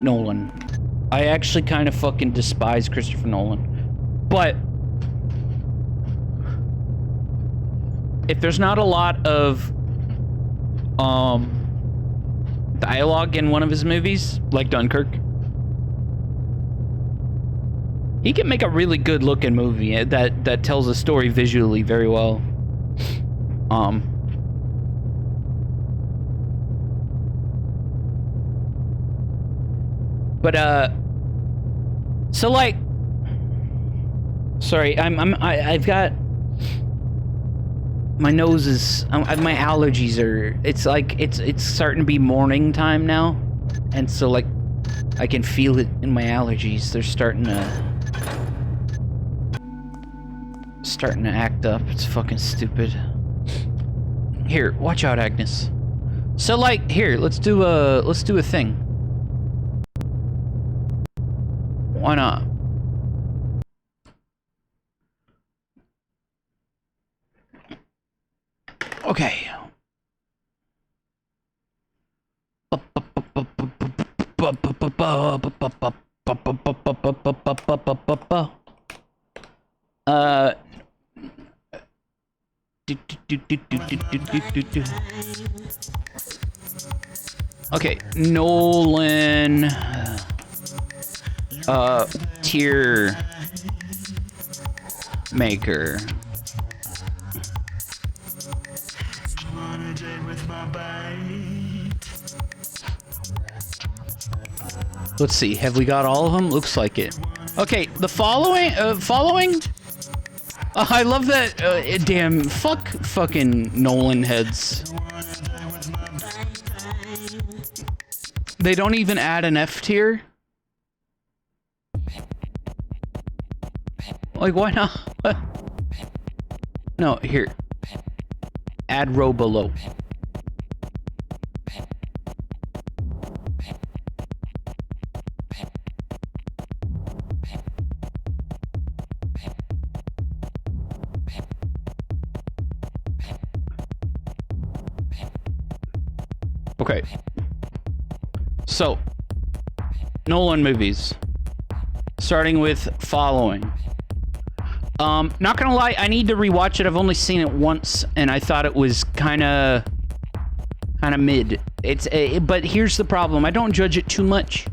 Nolan. I actually kind of fucking despise Christopher Nolan. But if there's not a lot of dialogue in one of his movies, like Dunkirk, he can make a really good looking movie that tells a story visually very well. But so like, sorry, I've got, my nose is, my allergies are, it's like, it's starting to be morning time now, and so like, I can feel it in my allergies. They're starting to act up. It's fucking stupid. Here, watch out, Agnes. So like, here, let's do a thing. Why not? Okay. Okay, Nolan. Tier maker. Let's see, have we got all of them? Looks like it. Okay, the following, I love that, damn, fucking Nolan heads. They don't even add an F tier? Like, why not? No, here. Add row below. Okay. So, Nolan movies. Starting with following. Not gonna lie, I need to rewatch it. I've only seen it once, and I thought it was kinda mid. But here's the problem. I don't judge it too much.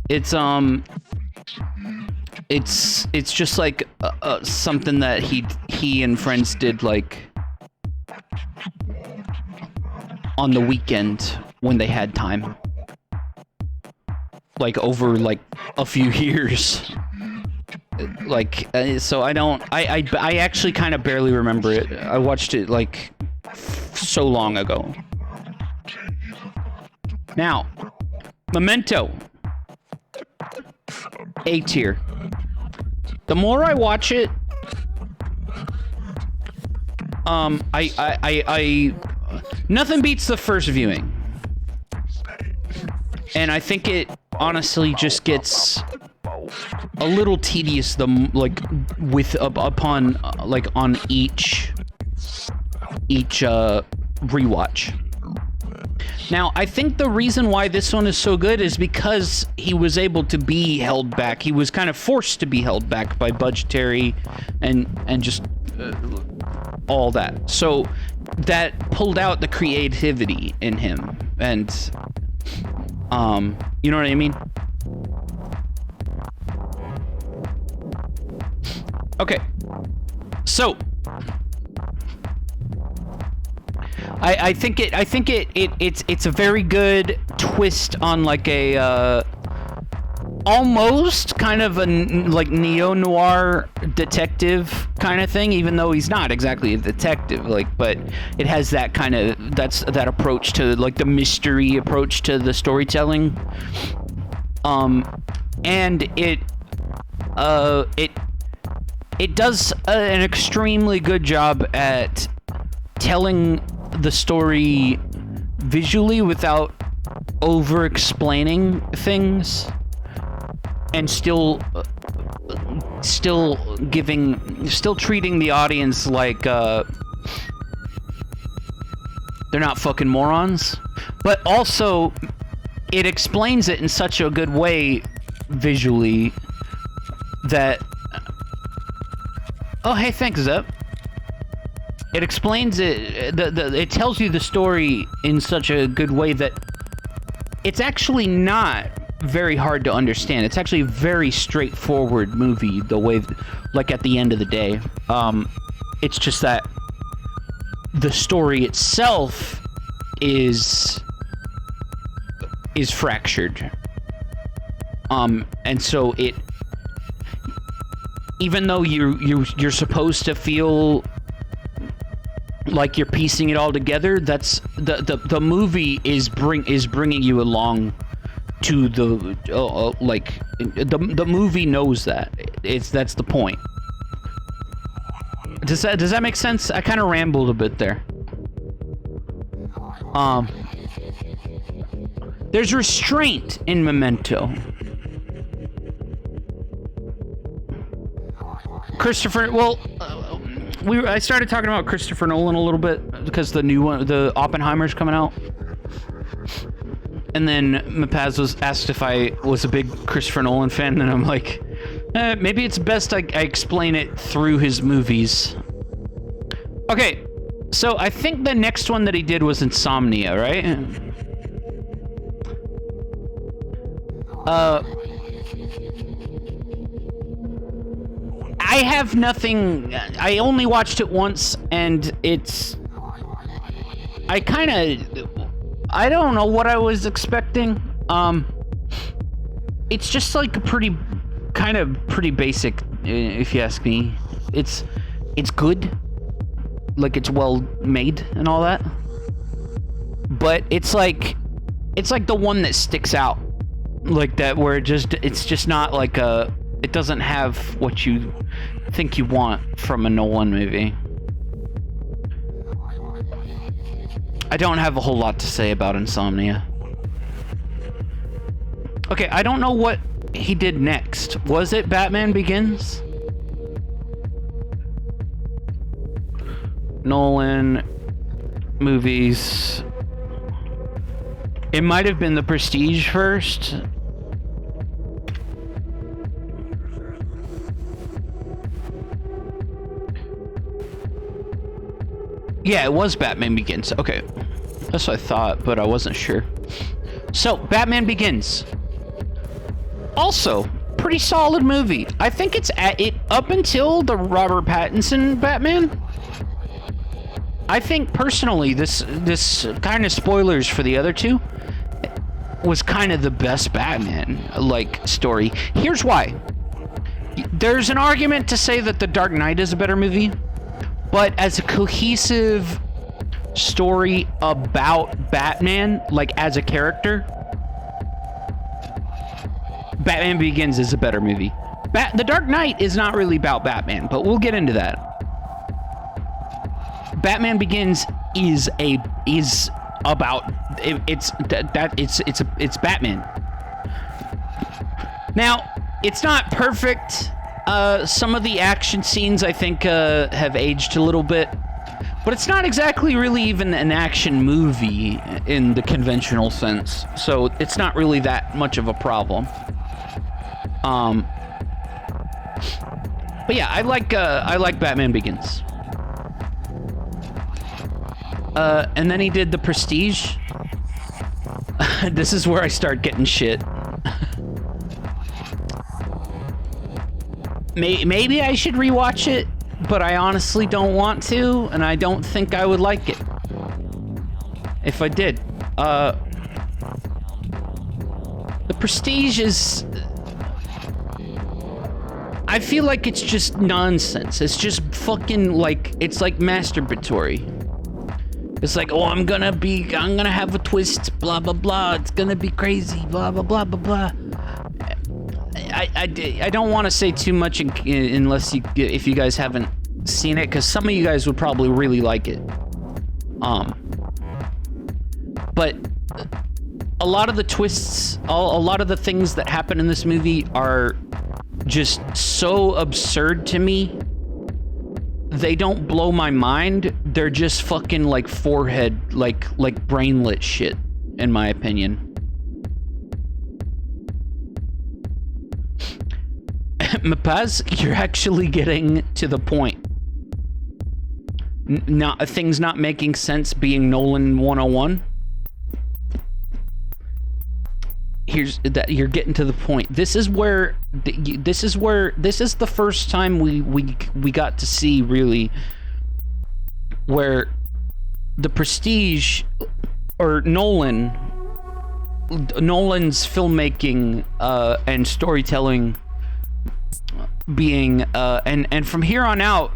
It's just like something that he and friends did, like, on the weekend when they had time. Like, over, like, a few years. Like, so I actually kind of barely remember it. I watched it, like, so long ago. Now, Memento. A tier. The more I watch it, nothing beats the first viewing. And I think it honestly just gets a little tedious, like, on each rewatch. Now, I think the reason why this one is so good is because he was able to be held back. He was kind of forced to be held back by budgetary and just all that. So that pulled out the creativity in him, and you know what I mean? Okay, so I think it's a very good twist on, like, a almost kind of a like neo-noir detective kind of thing, even though he's not exactly a detective, like, but it has that kind of that approach to, like, the mystery approach to the storytelling, and it does an extremely good job at telling the story visually without over-explaining things, and still treating the audience like they're not fucking morons, but also it explains it in such a good way visually that... Oh, hey, thanks, Zep. It explains it, it tells you the story in such a good way that it's actually not very hard to understand. It's actually a very straightforward movie, the way, like, at the end of the day. It's just that the story itself is fractured. And so it, even though you're supposed to feel like you're piecing it all together, that's the movie is bringing you along to the like the movie knows that that's the point. Does that make sense? I kind of rambled a bit there. There's restraint in Memento. Christopher, well, I started talking about Christopher Nolan a little bit because the new one, the Oppenheimer's coming out. And then Mapaz was asked if I was a big Christopher Nolan fan, and I'm like, maybe it's best I explain it through his movies. Okay, so I think the next one that he did was Insomnia, right? I have nothing. I only watched it once, and it's... I don't know what I was expecting. It's just like a pretty basic, if you ask me. It's good. Like, it's well made and all that. But it's like the one that sticks out. Like that, where it's just not like a... It doesn't have what you think you want from a Nolan movie. I don't have a whole lot to say about Insomnia. Okay, I don't know what he did next. Was it Batman Begins? Nolan movies. It might have been The Prestige first. Yeah, it was Batman Begins. Okay. That's what I thought, but I wasn't sure. So, Batman Begins. Also, pretty solid movie. I think it's up until the Robert Pattinson Batman. I think, personally, this kind of spoilers for the other two was kind of the best Batman, like, story. Here's why. There's an argument to say that The Dark Knight is a better movie. But as a cohesive story about Batman, like as a character, Batman Begins is a better movie. The Dark Knight is not really about Batman, but we'll get into that. Batman Begins is about it's Batman. Now, it's not perfect. Some of the action scenes, I think, have aged a little bit. But it's not exactly really even an action movie in the conventional sense. So it's not really that much of a problem. But yeah, I like Batman Begins. And then he did The Prestige. This is where I start getting shit. Maybe I should rewatch it, but I honestly don't want to, and I don't think I would like it if I did. The Prestige is... I feel like it's just nonsense. It's just fucking like... It's like masturbatory. It's like, oh, I'm gonna have a twist, blah, blah, blah. It's gonna be crazy, blah, blah, blah, blah, blah. I don't want to say too much unless if you guys haven't seen it, because some of you guys would probably really like it. But a lot of the twists, a lot of the things that happen in this movie are just so absurd to me. They don't blow my mind. They're just fucking like forehead, like brainlet shit, in my opinion. Mapaz, you're actually getting to the point. Not things not making sense being Nolan 101. Here's that you're getting to the point. This is the first time we got to see really where the Prestige or Nolan's filmmaking and storytelling being and from here on out,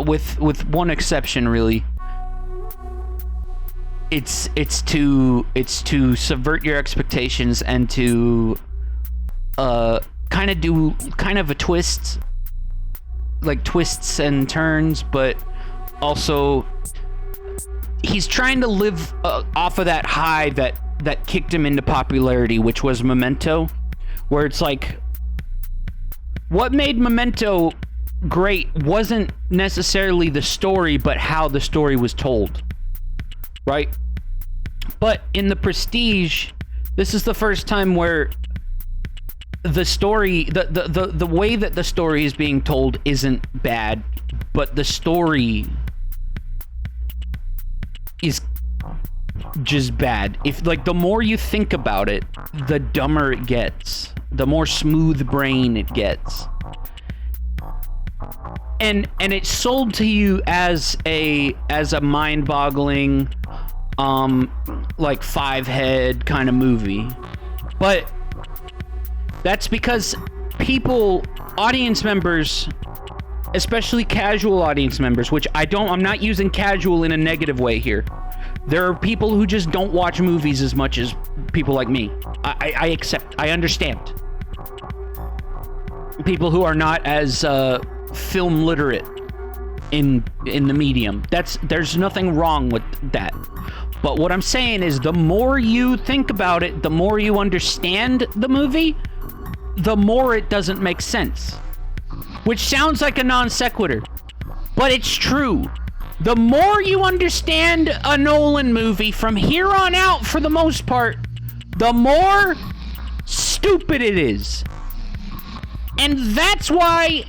with one exception really, it's to subvert your expectations and to kind of a twist, like twists and turns, but also he's trying to live off of that high that kicked him into popularity, which was Memento, where it's like what made Memento great wasn't necessarily the story, but how the story was told, right? But in the Prestige, this is the first time where the story, the way that the story is being told isn't bad, but the story is just bad. If like the more you think about it, the dumber it gets, the more smooth brain it gets. And it's sold to you as a mind-boggling like five-head kind of movie. But that's because people, audience members, especially casual audience members, which I'm not using casual in a negative way here. There are people who just don't watch movies as much as people like me. I understand. People who are not as film literate in the medium. There's nothing wrong with that. But what I'm saying is the more you think about it, the more you understand the movie, the more it doesn't make sense. Which sounds like a non sequitur, but it's true. The more you understand a Nolan movie from here on out, for the most part, the more stupid it is. And that's why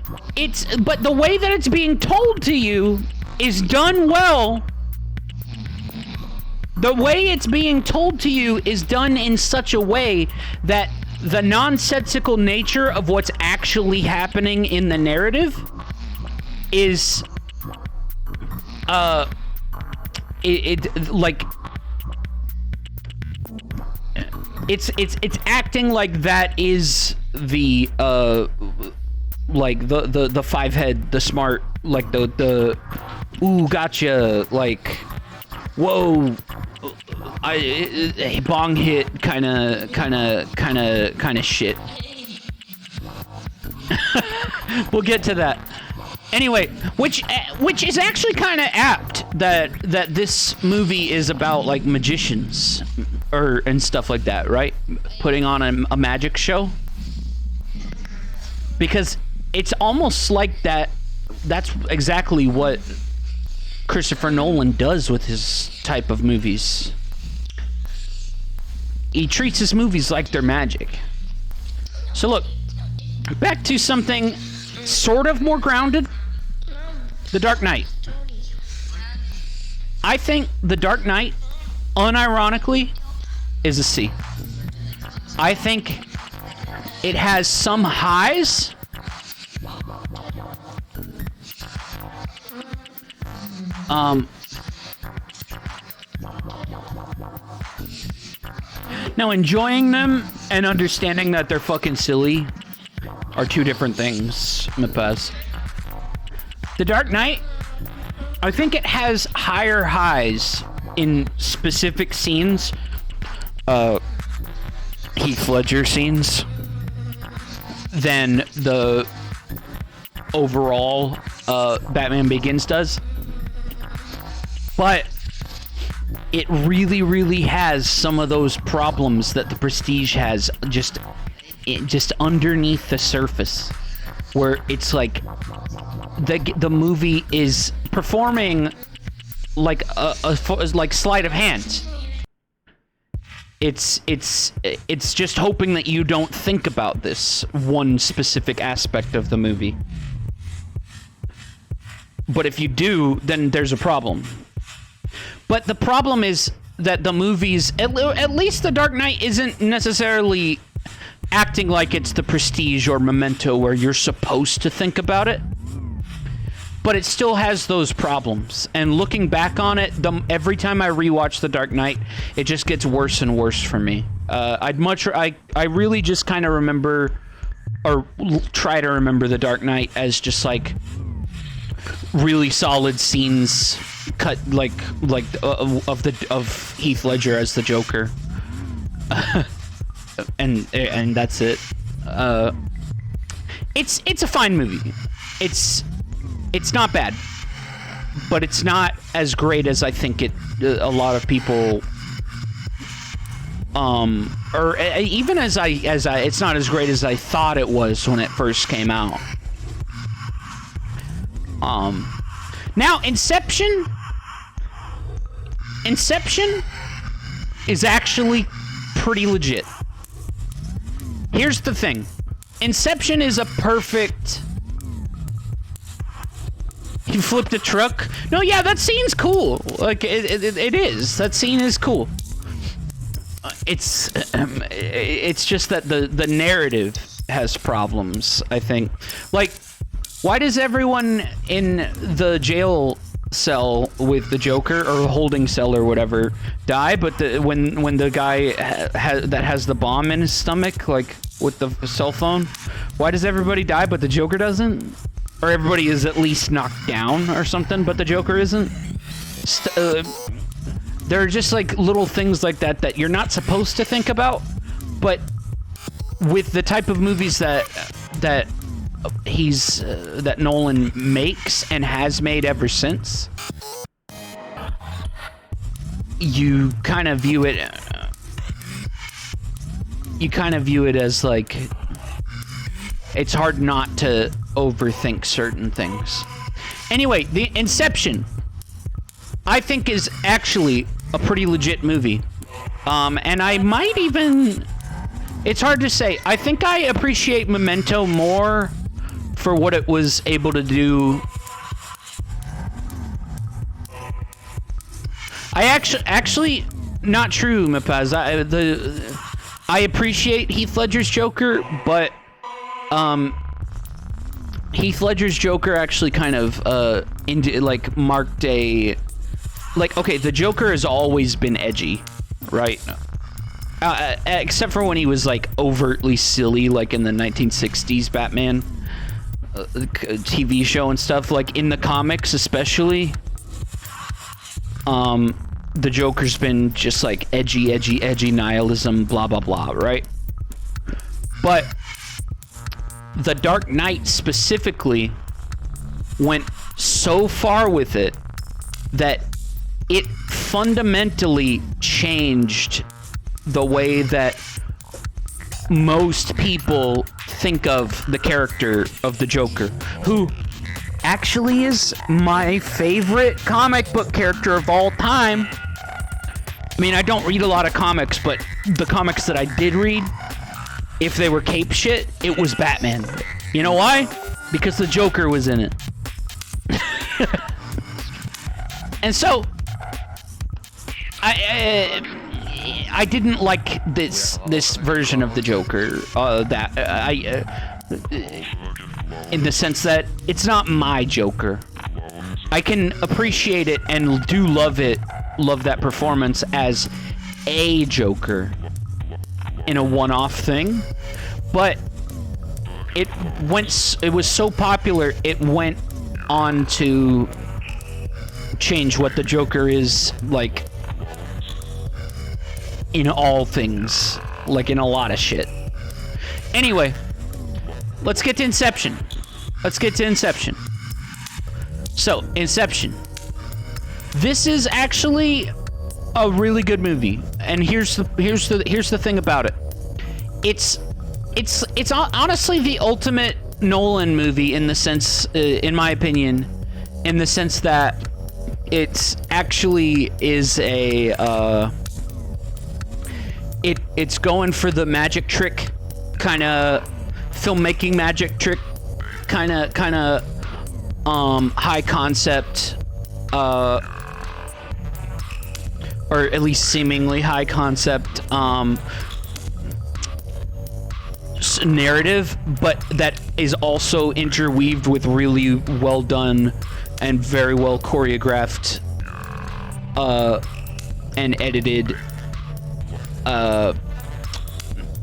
but the way that it's being told to you is done well. The way it's being told to you is done in such a way that the nonsensical nature of what's actually happening in the narrative is it's acting like that is the like the five head, the smart, like the ooh gotcha, like whoa, a bong hit kind of shit. We'll get to that. Anyway, which is actually kind of apt that this movie is about like magicians and stuff like that, right? Putting on a magic show, because it's almost like that's exactly what Christopher Nolan does with his type of movies. He treats his movies like they're magic. So look, back to something sort of more grounded. The Dark Knight. I think The Dark Knight, unironically, is a C. I think it has some highs. Now, enjoying them and understanding that they're fucking silly are two different things, Mapaz. The Dark Knight, I think it has higher highs in specific scenes, Heath Ledger scenes, than the overall Batman Begins does. But it really, really has some of those problems that the Prestige has just underneath the surface, where it's like the movie is performing like a like sleight of hand. It's just hoping that you don't think about this one specific aspect of the movie. But if you do, then there's a problem. But the problem is that the movies, at least The Dark Knight, isn't necessarily acting like it's The Prestige or Memento where you're supposed to think about it. But it still has those problems. And looking back on it, every time I rewatch The Dark Knight, it just gets worse and worse for me. I really just kind of remember, or try to remember The Dark Knight as just like really solid scenes cut of Heath Ledger as the Joker. and that's it. It's a fine movie. It's not bad, but it's not as great as I think a lot of people, or even as I, it's not as great as I thought it was when it first came out. Now Inception is actually pretty legit. Here's the thing. Inception is a perfect... You flipped a truck? No, yeah, that scene's cool. Like, it is. That scene is cool. It's just that the narrative has problems, I think. Like, why does everyone in the jail cell with the Joker, or holding cell or whatever, die, but when the guy that has the bomb in his stomach, like, with the cell phone, why does everybody die but the Joker doesn't? Or everybody is at least knocked down or something, but the Joker isn't? There are just, like, little things like that you're not supposed to think about, but with the type of movies that Nolan makes and has made ever since, you kind of view it as, like, it's hard not to overthink certain things. Anyway, the Inception, I think, is actually a pretty legit movie. And I might even... It's hard to say. I think I appreciate Memento more for what it was able to do. I actually not true, Mapaz. I appreciate Heath Ledger's Joker, but Heath Ledger's Joker actually kind of marked a, like, okay, the Joker has always been edgy, right? Except for when he was, like, overtly silly, like in the 1960s Batman TV show and stuff. Like, in the comics especially, the Joker's been just, like, edgy nihilism, blah, blah, blah, right? But The Dark Knight specifically went so far with it that it fundamentally changed the way that most people think of the character of the Joker, who actually is my favorite comic book character of all time. I mean, I don't read a lot of comics, but the comics that I did read, if they were cape shit, it was Batman. You know why? Because the Joker was in it. And so, I didn't like this version of the Joker, in the sense that it's not my Joker. I can appreciate it and do love that performance as a Joker in a one-off thing, but it was so popular, it went on to change what the Joker is like in all things, like in a lot of shit. Anyway, let's get to Inception. So, Inception. This is actually a really good movie, and here's the thing about it. It's honestly the ultimate Nolan movie in the sense, in my opinion, in the sense that it actually is it's going for the magic trick kind of filmmaking magic trick kind of high concept or at least seemingly high concept narrative, but that is also interweaved with really well done and very well choreographed and edited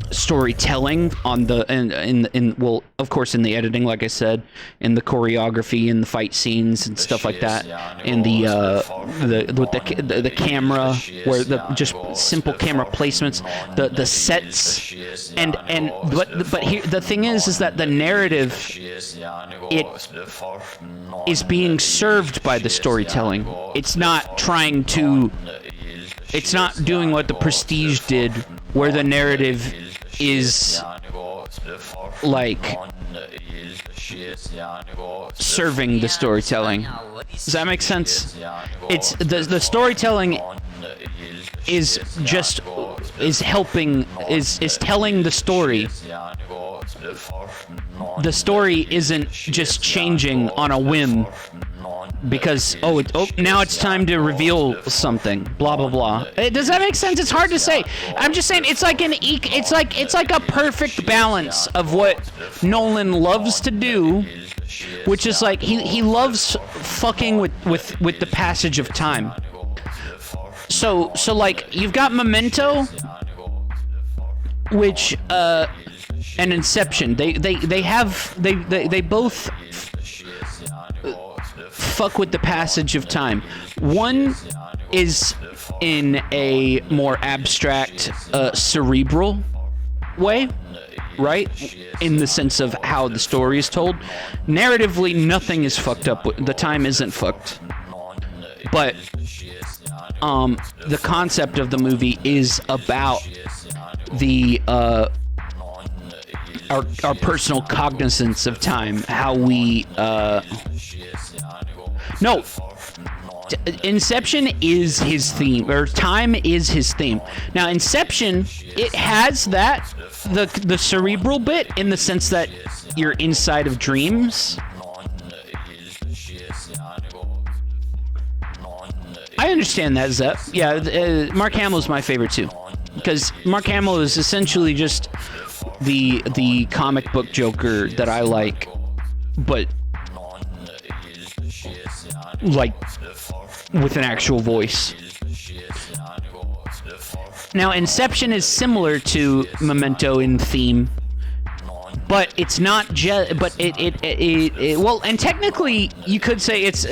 storytelling on the in well, of course, in the editing, like I said, in the choreography, in the fight scenes and stuff like that, in the camera, where the just simple camera placements, the sets, but here the thing is that the narrative, it is being served by the storytelling. It's not trying to. It's not doing what The Prestige did, where the narrative is like serving the storytelling. Does that make sense? It's the storytelling is just telling the story. The story isn't just changing on a whim because now it's time to reveal something, blah blah blah. Does that make sense? It's hard to say. I'm just saying it's like it's like a perfect balance of what Nolan loves to do, which is like he loves fucking with the passage of time. So like you've got Memento, which and Inception. They both fuck with the passage of time. One is in a more abstract, cerebral way, right? In the sense of how the story is told. Narratively, nothing is fucked up. The time isn't fucked. But the concept of the movie is about the our personal cognizance of time, how we no, Inception is his theme, or time is his theme. Now, Inception, it has that, the cerebral bit, in the sense that you're inside of dreams. I understand that, Zep. Yeah, Mark Hamill's my favorite too, because Mark Hamill is essentially just the comic book Joker that I like, but like with an actual voice. Now, Inception is similar to Memento in theme, but it's not just. But it well, and technically, you could say it's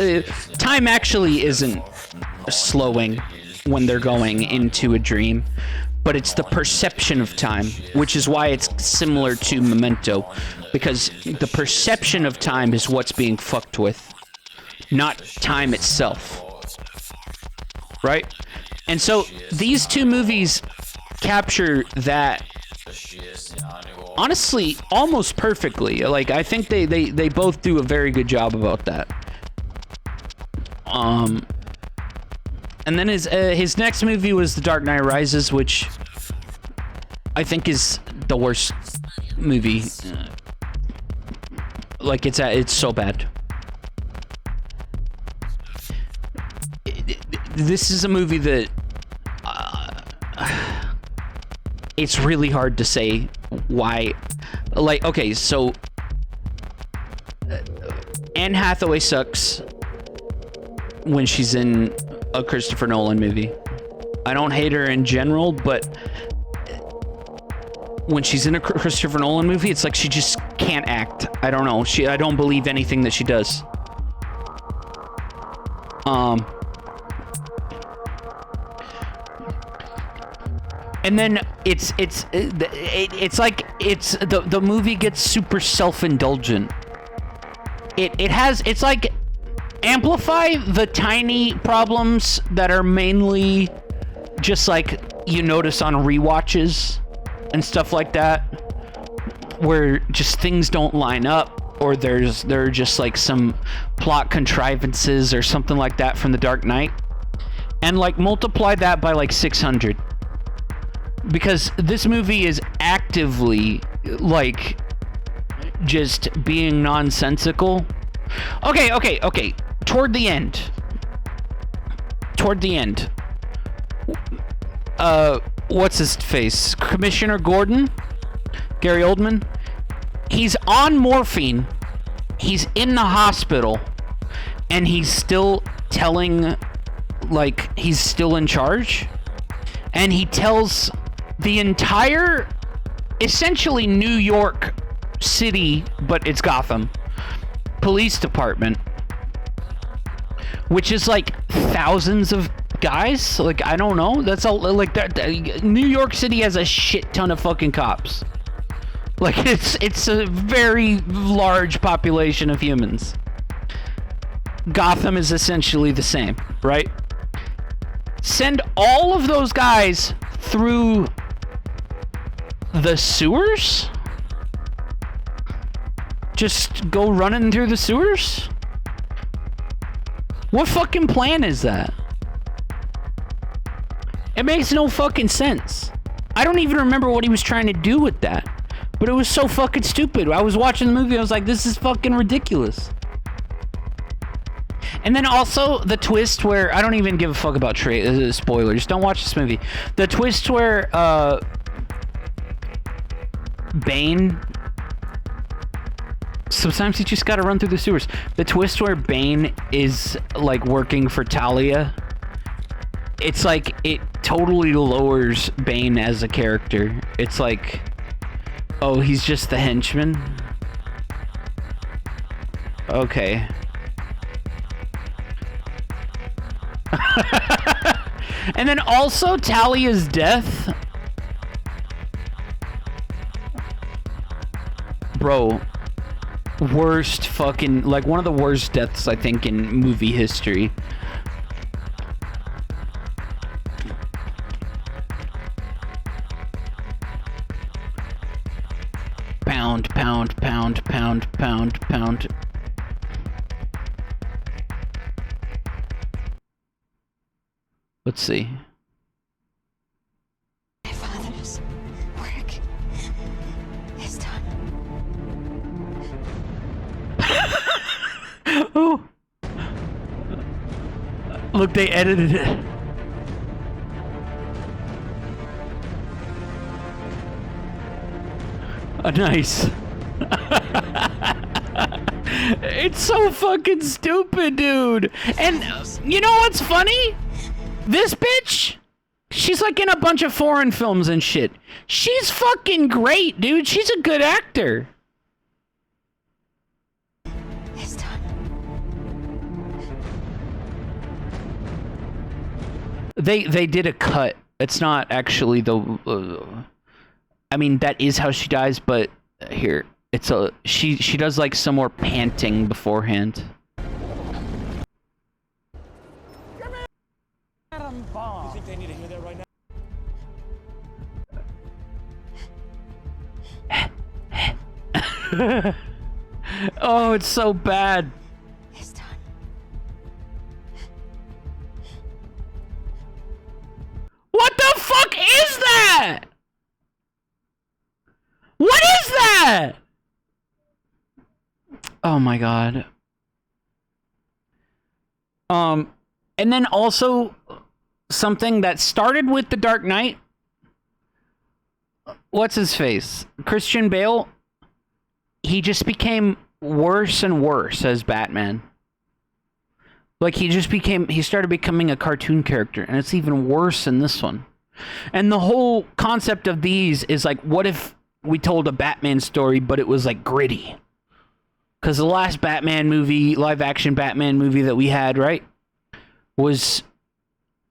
time actually isn't slowing when they're going into a dream, but it's the perception of time, which is why it's similar to Memento, because the perception of time is what's being fucked with, not time itself. Right? And so these two movies capture that, honestly, almost perfectly. Like, I think they both do a very good job about that. And then his next movie was The Dark Knight Rises, which I think is the worst movie. Like, it's so bad. This is a movie that it's really hard to say why. Like, okay, so Anne Hathaway sucks when she's in a Christopher Nolan movie. I don't hate her in general, but when she's in a Christopher Nolan movie, it's like she just can't act. I don't know. I don't believe anything that she does. And then it's like the movie gets super self-indulgent. It's like amplify the tiny problems that are mainly just like you notice on rewatches and stuff like that, where just things don't line up, or there are just like some plot contrivances or something like that from The Dark Knight, and like multiply that by like 600. Because this movie is actively, like, just being nonsensical. Okay. Toward the end. What's his face? Commissioner Gordon? Gary Oldman? He's on morphine. He's in the hospital. And he's still telling, like, he's still in charge. And he tells the entire, essentially New York City, but it's Gotham, police department, which is like thousands of guys. Like, I don't know. That's all. Like, that New York City has a shit ton of fucking cops. Like, it's a very large population of humans. Gotham is essentially the same, right? Send all of those guys through the sewers? Just go running through the sewers? What fucking plan is that? It makes no fucking sense. I don't even remember what he was trying to do with that. But it was so fucking stupid. I was watching the movie, I was like, this is fucking ridiculous. And then also the twist where, I don't even give a fuck about spoilers. Don't watch this movie. The twist where Bane, sometimes you just gotta run through the sewers. The twist where Bane is like working for Talia, it's like it totally lowers Bane as a character. It's like, oh, he's just the henchman? Okay. And then also Talia's death. Bro, worst fucking, like one of the worst deaths I think in movie history. Pound, pound, pound, pound, pound, pound. Let's see. My father's work is done. Oh. Look, they edited it. Nice. It's so fucking stupid, dude. And you know what's funny? This bitch, she's like in a bunch of foreign films and shit. She's fucking great, dude. She's a good actor. It's done. They did a cut. It's not actually the. I mean, that is how she dies, but here it's a she does like some more panting beforehand. You think they need to hear that right now? Oh, it's so bad. It's done. What the fuck is that? What is that? Oh my god. And then also something that started with The Dark Knight. What's his face? Christian Bale. He just became worse and worse as Batman. Like he started becoming a cartoon character, and it's even worse in this one. And the whole concept of these is like, what if we told a Batman story, but it was like gritty? Because the last Batman movie, live action Batman movie that we had, right, was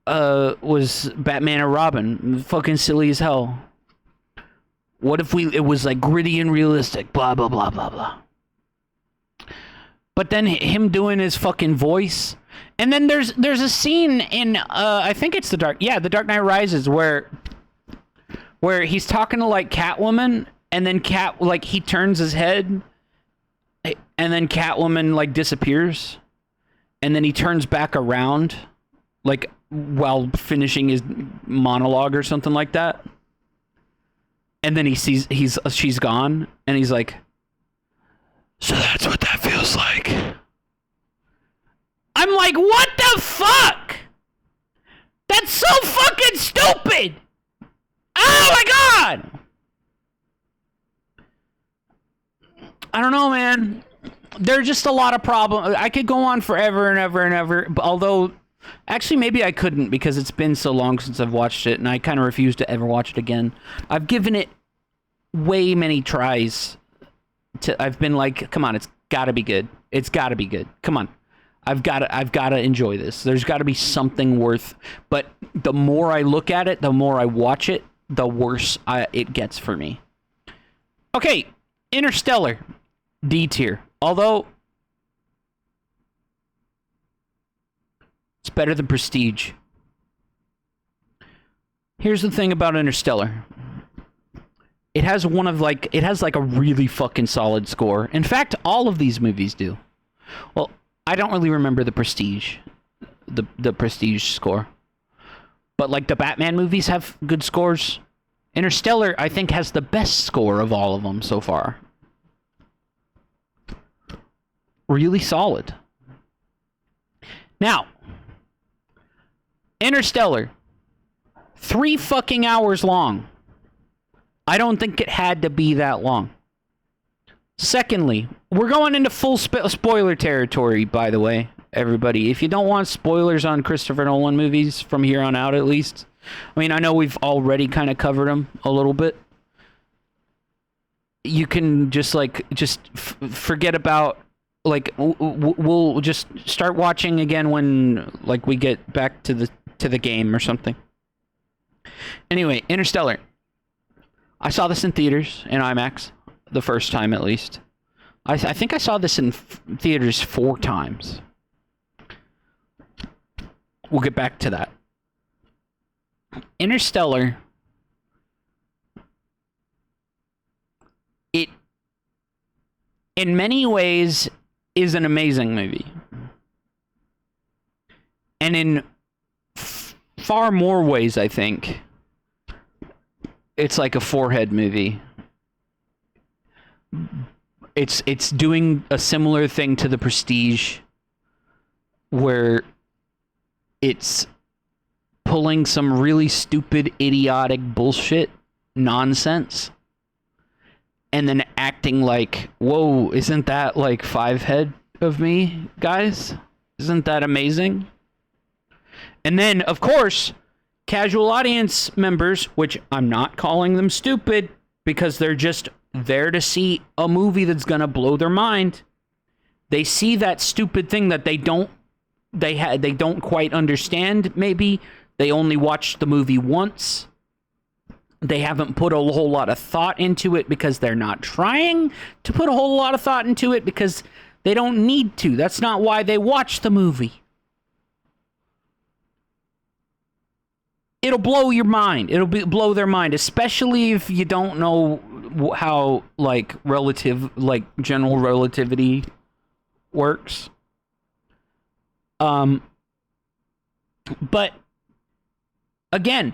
Batman and Robin. Fucking silly as hell. What if it was like gritty and realistic, blah blah blah blah blah. But then him doing his fucking voice, and then there's a scene in I think it's The Dark Knight Rises where he's talking to like Catwoman, and then he turns his head, and then Catwoman like disappears, and then he turns back around, like while finishing his monologue or something like that. And then he sees she's gone, and he's like, so that's what that feels like. I'm like, what the fuck? That's so fucking stupid. Oh my god. I don't know, man. There are just a lot of problems. I could go on forever and ever and ever, although actually maybe I couldn't because it's been so long since I've watched it and I kind of refuse to ever watch it again. I've given it way many tries. I've been like, come on, it's got to be good. It's got to be good. Come on. I've got to enjoy this. There's got to be something worth. But the more I look at it, the more I watch it, the worse it gets for me. Okay, Interstellar, D tier. Although it's better than Prestige. Here's the thing about Interstellar. It has a really fucking solid score. In fact, all of these movies do. Well, I don't really remember the Prestige score. But like the Batman movies have good scores. Interstellar, I think, has the best score of all of them so far. Really solid. Now, Interstellar, 3 fucking hours long. I don't think it had to be that long. Secondly, we're going into full spoiler territory, by the way, everybody. If you don't want spoilers on Christopher Nolan movies from here on out, at least. I mean, I know we've already kind of covered them a little bit. You can just forget about, we'll just start watching again when, we get back to the game or something. Anyway, Interstellar. I saw this in theaters, in IMAX, the first time at least. I think I saw this in theaters 4 times. We'll get back to that. Interstellar, it, in many ways, is an amazing movie. And in far more ways, I think, it's like a forehead movie. It's doing a similar thing to The Prestige, where it's pulling some really stupid, idiotic bullshit nonsense, and then acting like, whoa, isn't that like 5 head of me, guys? Isn't that amazing? And then, of course, casual audience members, which I'm not calling them stupid, because they're just there to see a movie that's gonna blow their mind. They see that stupid thing that they don't quite understand, maybe. They only watched the movie once. They haven't put a whole lot of thought into it because they're not trying to put a whole lot of thought into it because they don't need to. That's not why they watch the movie. It'll blow your mind. Blow their mind, especially if you don't know how general relativity works. But again,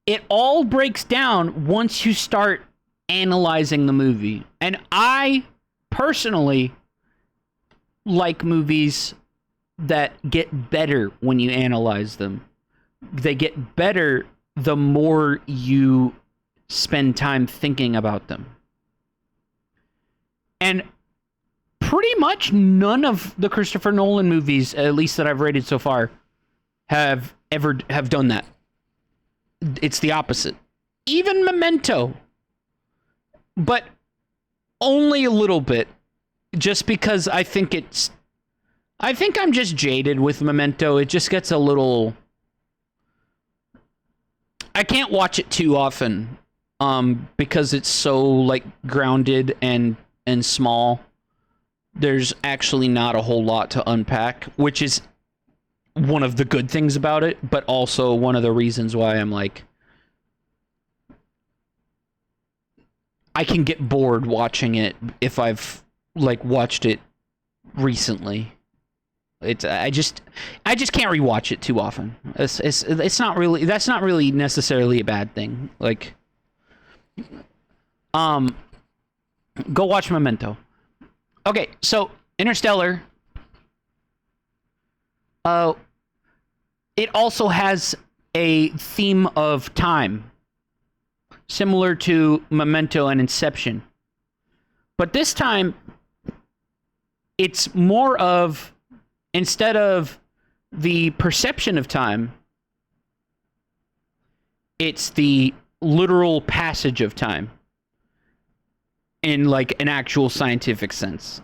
it all breaks down once you start analyzing the movie. And I personally like movies that get better when you analyze them. They get better the more you spend time thinking about them. And pretty much none of the Christopher Nolan movies, at least that I've rated so far, have done that. It's the opposite. Even Memento. But only a little bit. Just because I think I'm just jaded with Memento. It just gets a little... I can't watch it too often. Because it's so, grounded and small. There's actually not a whole lot to unpack, which is one of the good things about it, but also one of the reasons why I'm I can get bored watching it if I've watched it recently. I just can't rewatch it too often. It's not really, that's not really necessarily a bad thing. Go watch Memento. Okay, so Interstellar. It also has a theme of time, similar to Memento and Inception. But this time, it's more of, instead of the perception of time, it's the literal passage of time in like an actual scientific sense,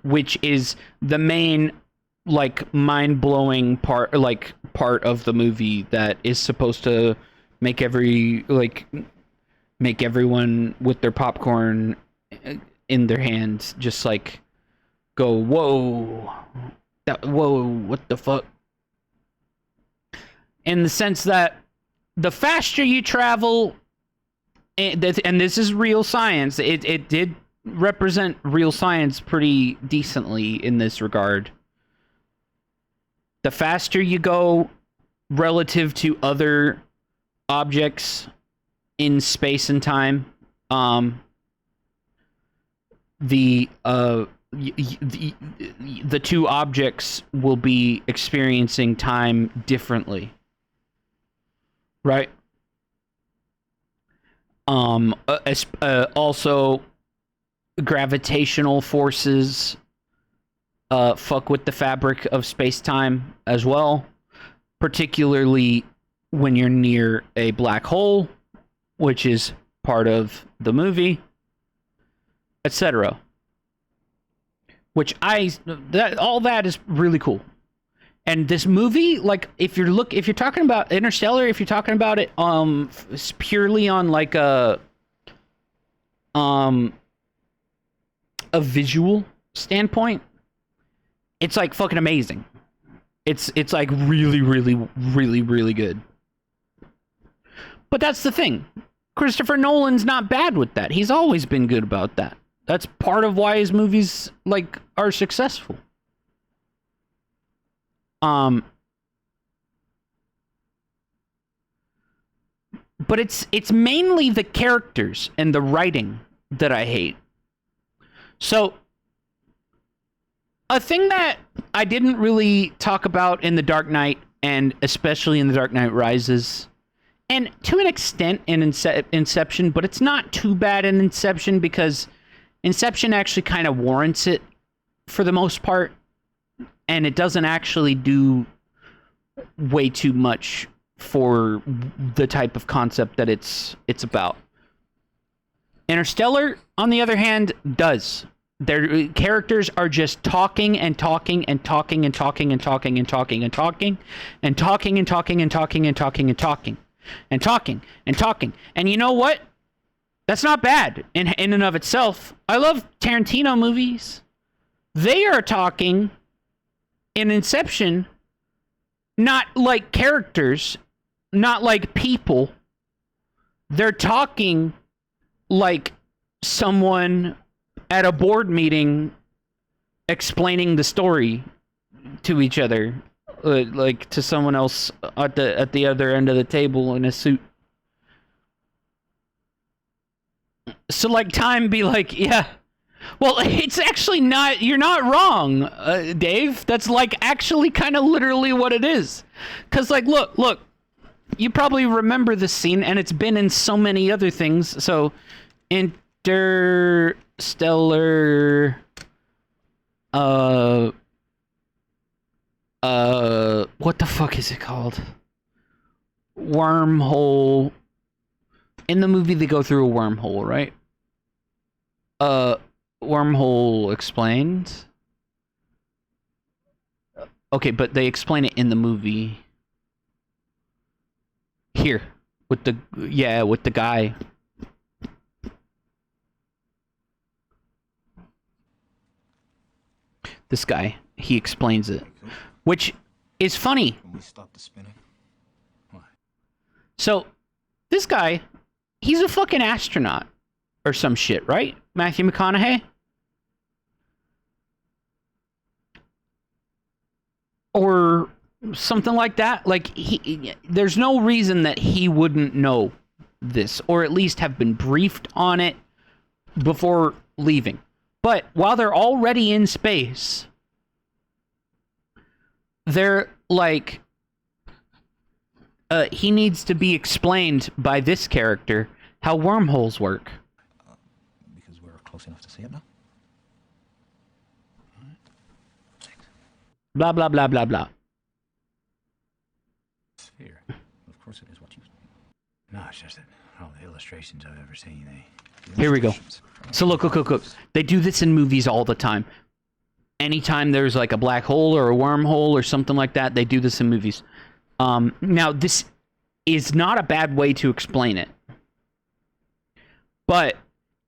which is the main like mind-blowing part of the movie that is supposed to make everyone with their popcorn in their hands just like go, whoa, what the fuck? In the sense that the faster you travel, and this is real science, it did represent real science pretty decently in this regard. The faster you go relative to other objects in space and time, the two objects will be experiencing time differently, right? Also, gravitational forces fuck with the fabric of space-time as well, particularly when you're near a black hole, which is part of the movie, etc. Which all that is really cool. And this movie, like, if you're talking about Interstellar, if you're talking about it purely on like a visual standpoint, it's like fucking amazing. It's like really, really, really, really good. But that's the thing. Christopher Nolan's not bad with that. He's always been good about that. That's part of why his movies like are successful. But it's mainly the characters and the writing that I hate. So a thing that I didn't really talk about in The Dark Knight, and especially in The Dark Knight Rises, and to an extent in Inception, but it's not too bad in Inception because Inception actually kind of warrants it for the most part, and it doesn't actually do way too much for the type of concept that it's about. Interstellar, on the other hand, does. Their characters are just talking and talking and talking and talking and talking and talking and talking and talking and talking and talking and talking and talking and talking and talking. And you know what? That's not bad in and of itself. I love Tarantino movies. They are talking in Inception, not like characters, not like people. They're talking like someone at a board meeting explaining the story to each other, like to someone else at the other end of the table in a suit. So like time be like, yeah, well, it's actually not, you're not wrong, Dave. That's like actually kind of literally what it is. Cause like, look, you probably remember this scene, and it's been in so many other things. So Interstellar, what the fuck is it called? Wormhole. In the movie, they go through a wormhole, right? Wormhole explained. Okay, but they explain it in the movie. Here, with the guy. This guy, he explains it, which is funny. Can we stop the spinning? Why? So, this guy, he's a fucking astronaut or some shit, right? Matthew McConaughey? Or something like that. Like, there's no reason that he wouldn't know this, or at least have been briefed on it before leaving. But while they're already in space, they're like, he needs to be explained by this character how wormholes work. Because we're close enough to see it now. All right. Thanks. Blah, blah, blah, blah, blah. Sphere. Of course it is what you... No, it's just that all the illustrations I've ever seen, Here we go. So look. They do this in movies all the time. Anytime there's like a black hole or a wormhole or something like that, they do this in movies. Now, this is not a bad way to explain it. But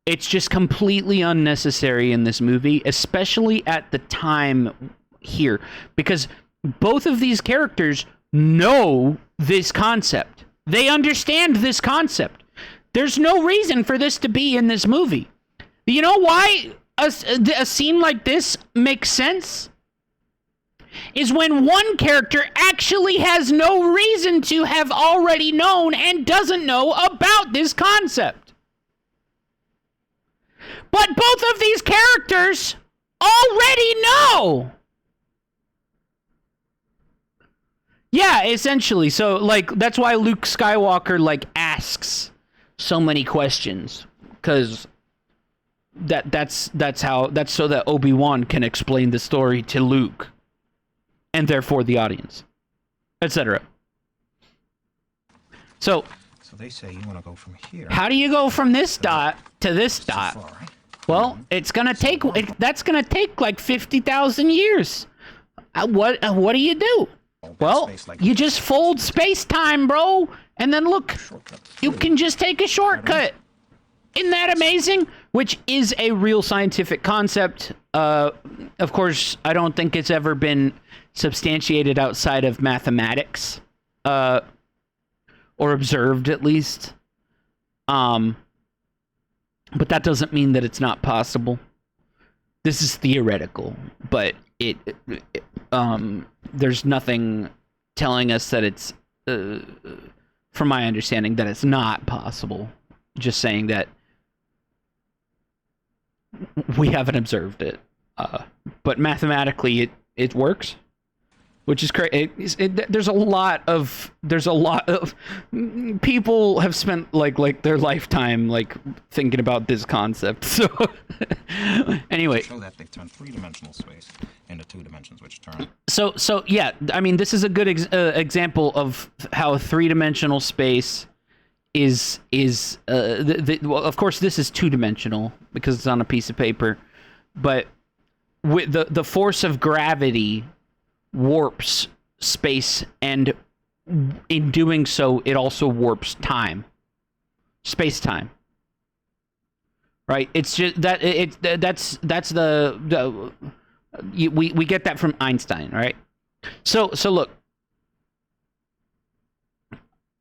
it's just completely unnecessary in this movie, especially at the time here. Because both of these characters know this concept. They understand this concept. There's no reason for this to be in this movie. You know why a scene like this makes sense? Is when one character actually has no reason to have already known and doesn't know about this concept. But both of these characters already know. Yeah, essentially. So, like, that's why Luke Skywalker, like, asks so many questions. Because that's so that Obi-Wan can explain the story to Luke. And therefore the audience. Etc. So they say you want to go from here. How do you go from this dot to this So dot? far, right? Well, it's gonna take. That's gonna take like 50,000 years. What do you do? Well, you just fold space-time, bro, and then look, Shortcut. you can just take a shortcut. Isn't that amazing? Which is a real scientific concept. Of course, I don't think it's ever been substantiated outside of mathematics, or observed at least. But that doesn't mean that it's not possible. This is theoretical, but there's nothing telling us that it's, from my understanding, that it's not possible. Just saying that we haven't observed it. But mathematically, it works, which is crazy. There's a lot of people have spent like their lifetime like thinking about this concept. So anyway, Show that they've turned three-dimensional space into two dimensions, which turn. So yeah, I mean, this is a good example of how three-dimensional space is well, of course this is two-dimensional because it's on a piece of paper, but with the force of gravity warps space, and in doing so it also warps time, space-time, right? It's just that that's the we get that from Einstein, right? So look,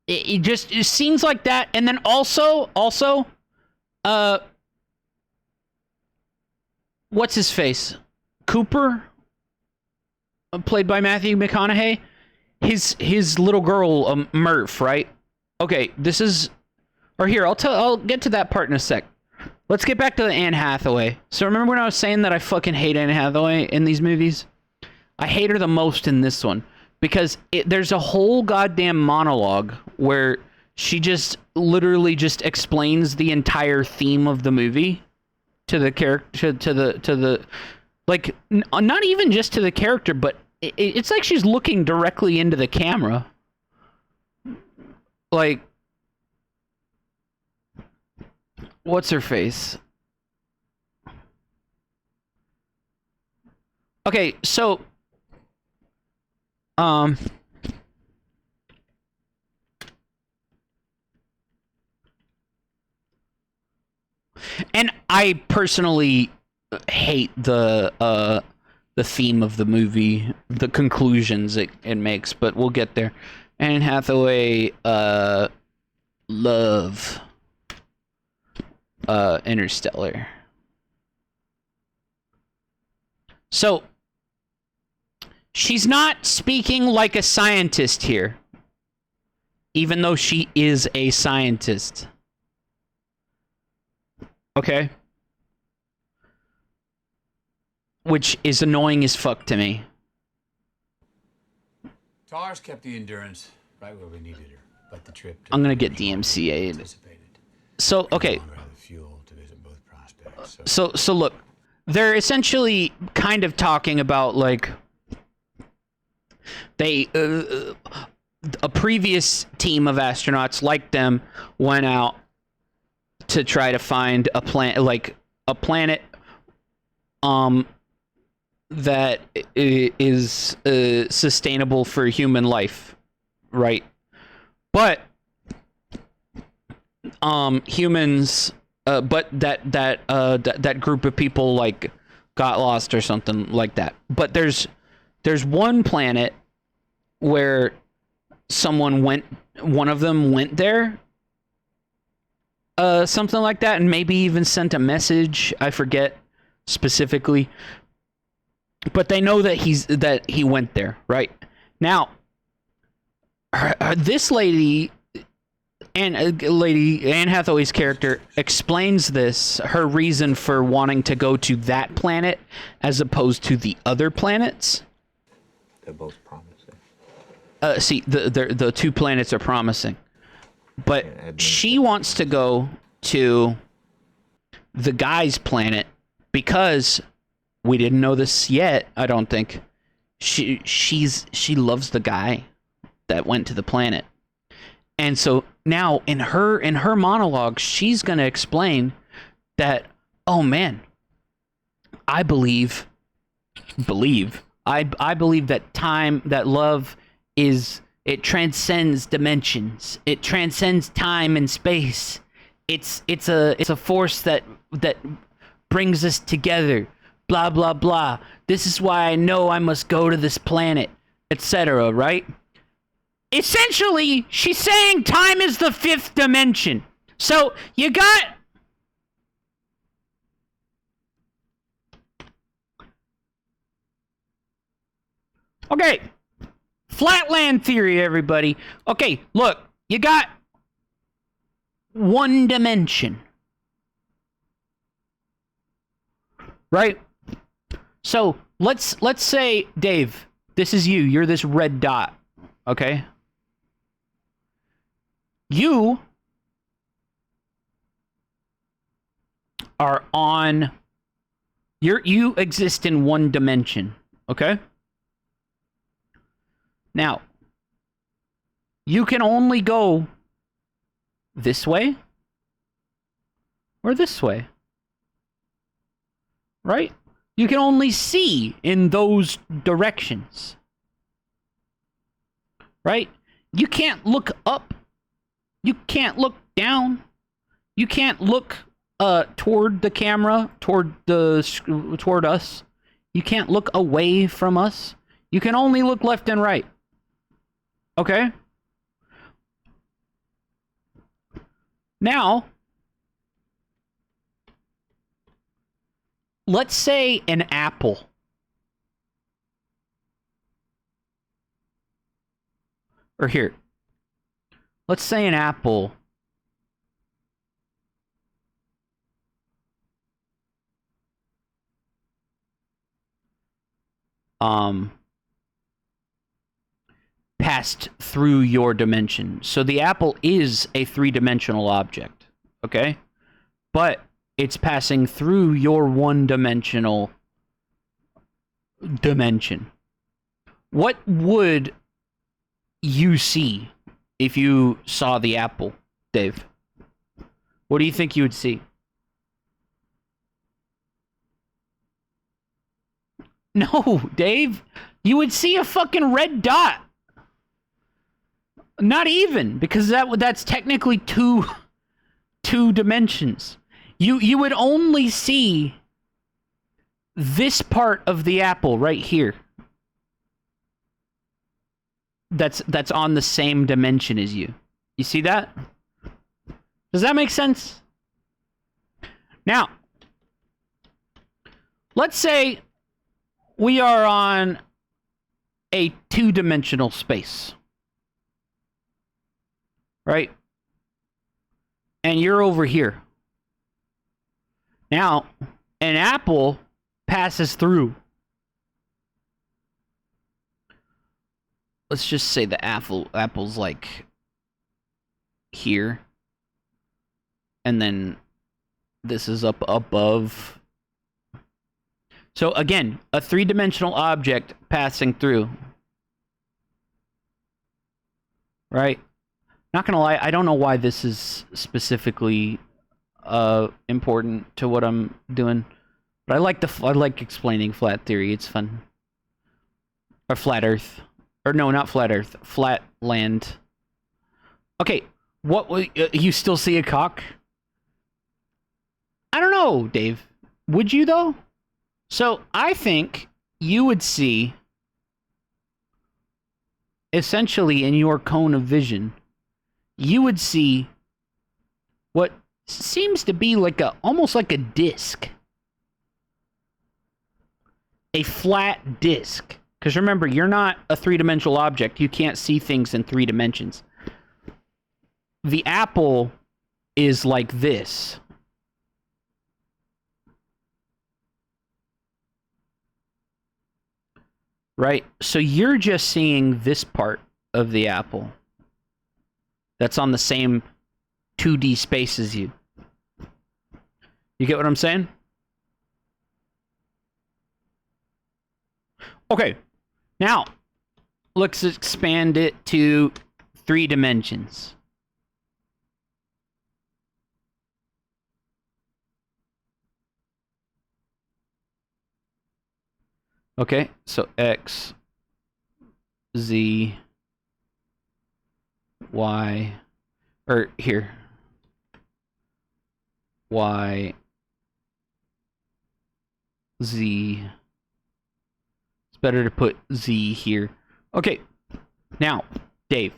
it seems like that. And then also what's his face, Cooper, played by Matthew McConaughey, his little girl, Murph, right? Okay, this is, or here, I'll get to that part in a sec. Let's get back to the Anne Hathaway. So remember when I was saying that I fucking hate Anne Hathaway in these movies? I hate her the most in this one because there's a whole goddamn monologue where she just literally just explains the entire theme of the movie to the character, to the like, not even just to the character, but it's like she's looking directly into the camera. Like, what's her face? Okay, so and I personally hate the theme of the movie, the conclusions it makes, but we'll get there. Anne Hathaway, love, Interstellar. So, she's not speaking like a scientist here. even though she is a scientist. Okay? Which is annoying as fuck to me. TARS kept the Endurance right where we needed her, but the trip I'm gonna get DMCA'd. anticipated. So, okay. No longer have the fuel to visit both prospects. So look, they're essentially kind of talking about, like, they a previous team of astronauts like them went out to try to find a planet that is sustainable for human life, right? But humans but that group of people, like, got lost or something like that. But there's one planet where one of them went there, something like that, and maybe even sent a message. I forget specifically, but they know that he went there, right? Now, this lady, Anne Hathaway's character, explains her reason for wanting to go to that planet as opposed to the other planets. They're both promising. See, the two planets are promising, but she wants to go to the guy's planet because we didn't know this yet. I don't think she loves the guy that went to the planet, and so now in her monologue, she's gonna explain that, oh man, I believe that love it transcends dimensions. It transcends time and space. It's a force that brings us together. Blah blah blah. This is why I know I must go to this planet, etc. Right? Essentially, she's saying time is the fifth dimension. So you got okay. Flatland theory, everybody. Okay, look, you got one dimension, right? So let's say, Dave, this is you. You're this red dot, okay? You are on. You exist in one dimension, okay? Now, you can only go this way or this way, right? You can only see in those directions, right? You can't look up. You can't look down. You can't look toward the camera, toward us. You can't look away from us. You can only look left and right. Okay? Now, let's say an apple. Or here. Let's say an apple passed through your dimension. So the apple is a three-dimensional object, okay? But it's passing through your one-dimensional dimension. What would you see if you saw the apple, Dave? What do you think you would see? No, Dave. You would see a fucking red dot. Not even, because that's technically two dimensions. You would only see this part of the apple right here. That's on the same dimension as you. You see that? Does that make sense? Now, let's say we are on a two-dimensional space. right? And you're over here. Now, an apple passes through. Let's just say the apple's like here. And then this is up above. So again, a three-dimensional object passing through. Right? Not gonna lie, I don't know why this is specifically important to what I'm doing. But I like explaining flat theory. It's fun. Or flat Earth. Or no, not flat Earth. Flat land. Okay, you still see a cock? I don't know, Dave. Would you, though? So, I think you would see, essentially in your cone of vision, you would see what seems to be like almost like a disc. A flat disc. Because remember, you're not a three-dimensional object. You can't see things in 3 dimensions. The apple is like this. Right? So you're just seeing this part of the apple. That's on the same 2D space as you. You get what I'm saying? Okay. Now, let's expand it to 3 dimensions. Okay, so X, Z, Y, or here, Y, Z. It's better to put Z here. Okay, now, Dave.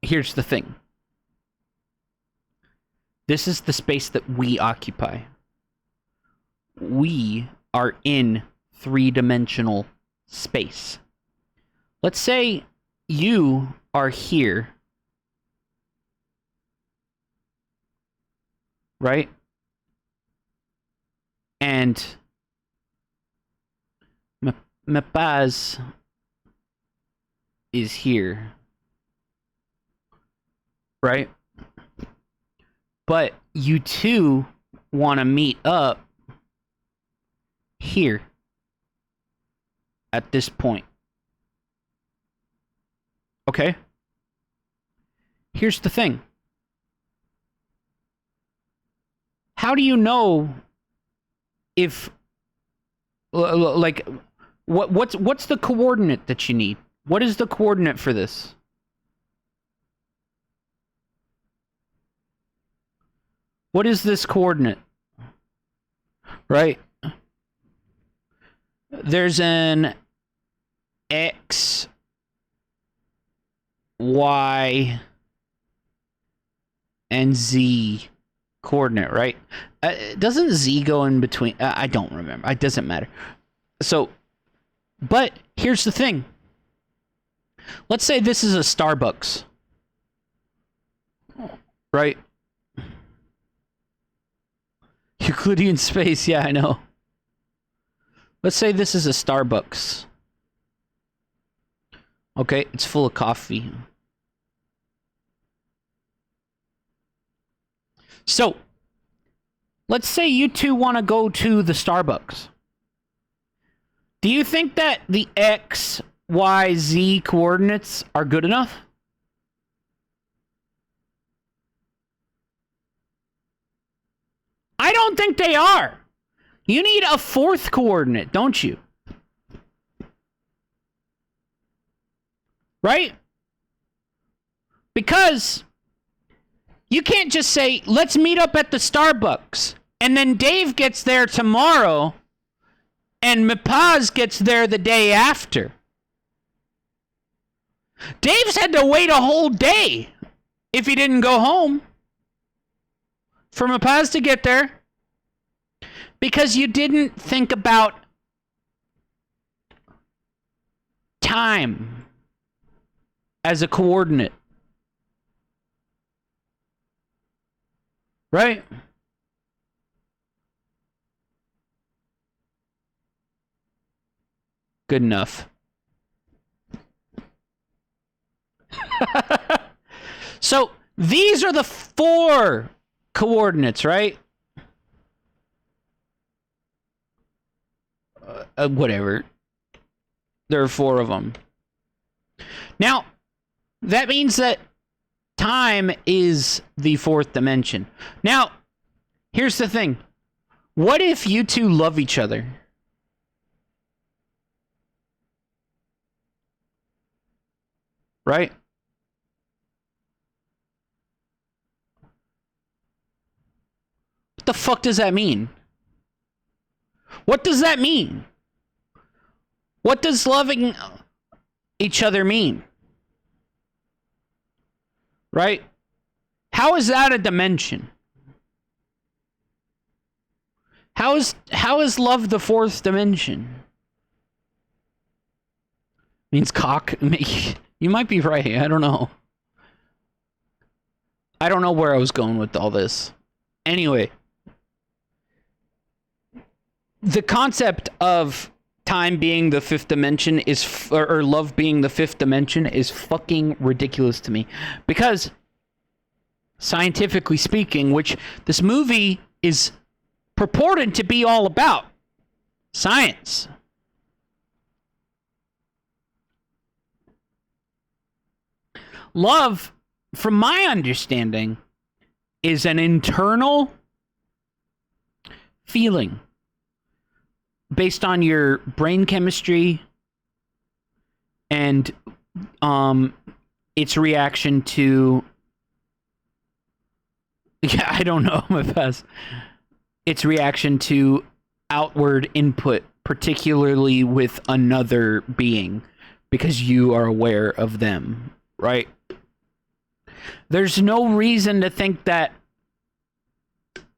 Here's the thing. This is the space that we occupy. We are in 3-dimensional space. Let's say you are here, right? And Mapaz is here, right? But you two want to meet up here at this point. Okay? Here's the thing. How do you know if like what's the coordinate that you need? What is the coordinate for this? What is this coordinate? Right? There's an X, Y, and Z coordinate, right? Doesn't Z go in between? I don't remember. It doesn't matter. So, but here's the thing. Let's say this is a Starbucks, right? Euclidean space, yeah, I know. Let's say this is a Starbucks. Okay, it's full of coffee. So, let's say you two want to go to the Starbucks. Do you think that the X, Y, Z coordinates are good enough? I don't think they are. You need a 4th coordinate, don't you? Right? Because you can't just say, let's meet up at the Starbucks, and then Dave gets there tomorrow, and Mapaz gets there the day after. Dave's had to wait a whole day if he didn't go home for Mapaz to get there. Because you didn't think about time as a coordinate. Right? Good enough. So these are the 4 coordinates, right? Whatever. There are 4 of them. Now, that means that time is the 4th dimension. Now, here's the thing. What if you two love each other? Right? What the fuck does that mean? What does that mean? What does loving each other mean? Right? How is that a dimension? How is love the 4th dimension? Means cock. You might be right. I don't know. I don't know where I was going with all this. Anyway, the concept of time being the 5th dimension is, or love being the 5th dimension is fucking ridiculous to me. Because, scientifically speaking, which this movie is purported to be all about, science. Love, from my understanding, is an internal feeling based on your brain chemistry and its reaction to, yeah, I don't know my best. Its reaction to outward input, particularly with another being, because you are aware of them, right? There's no reason to think that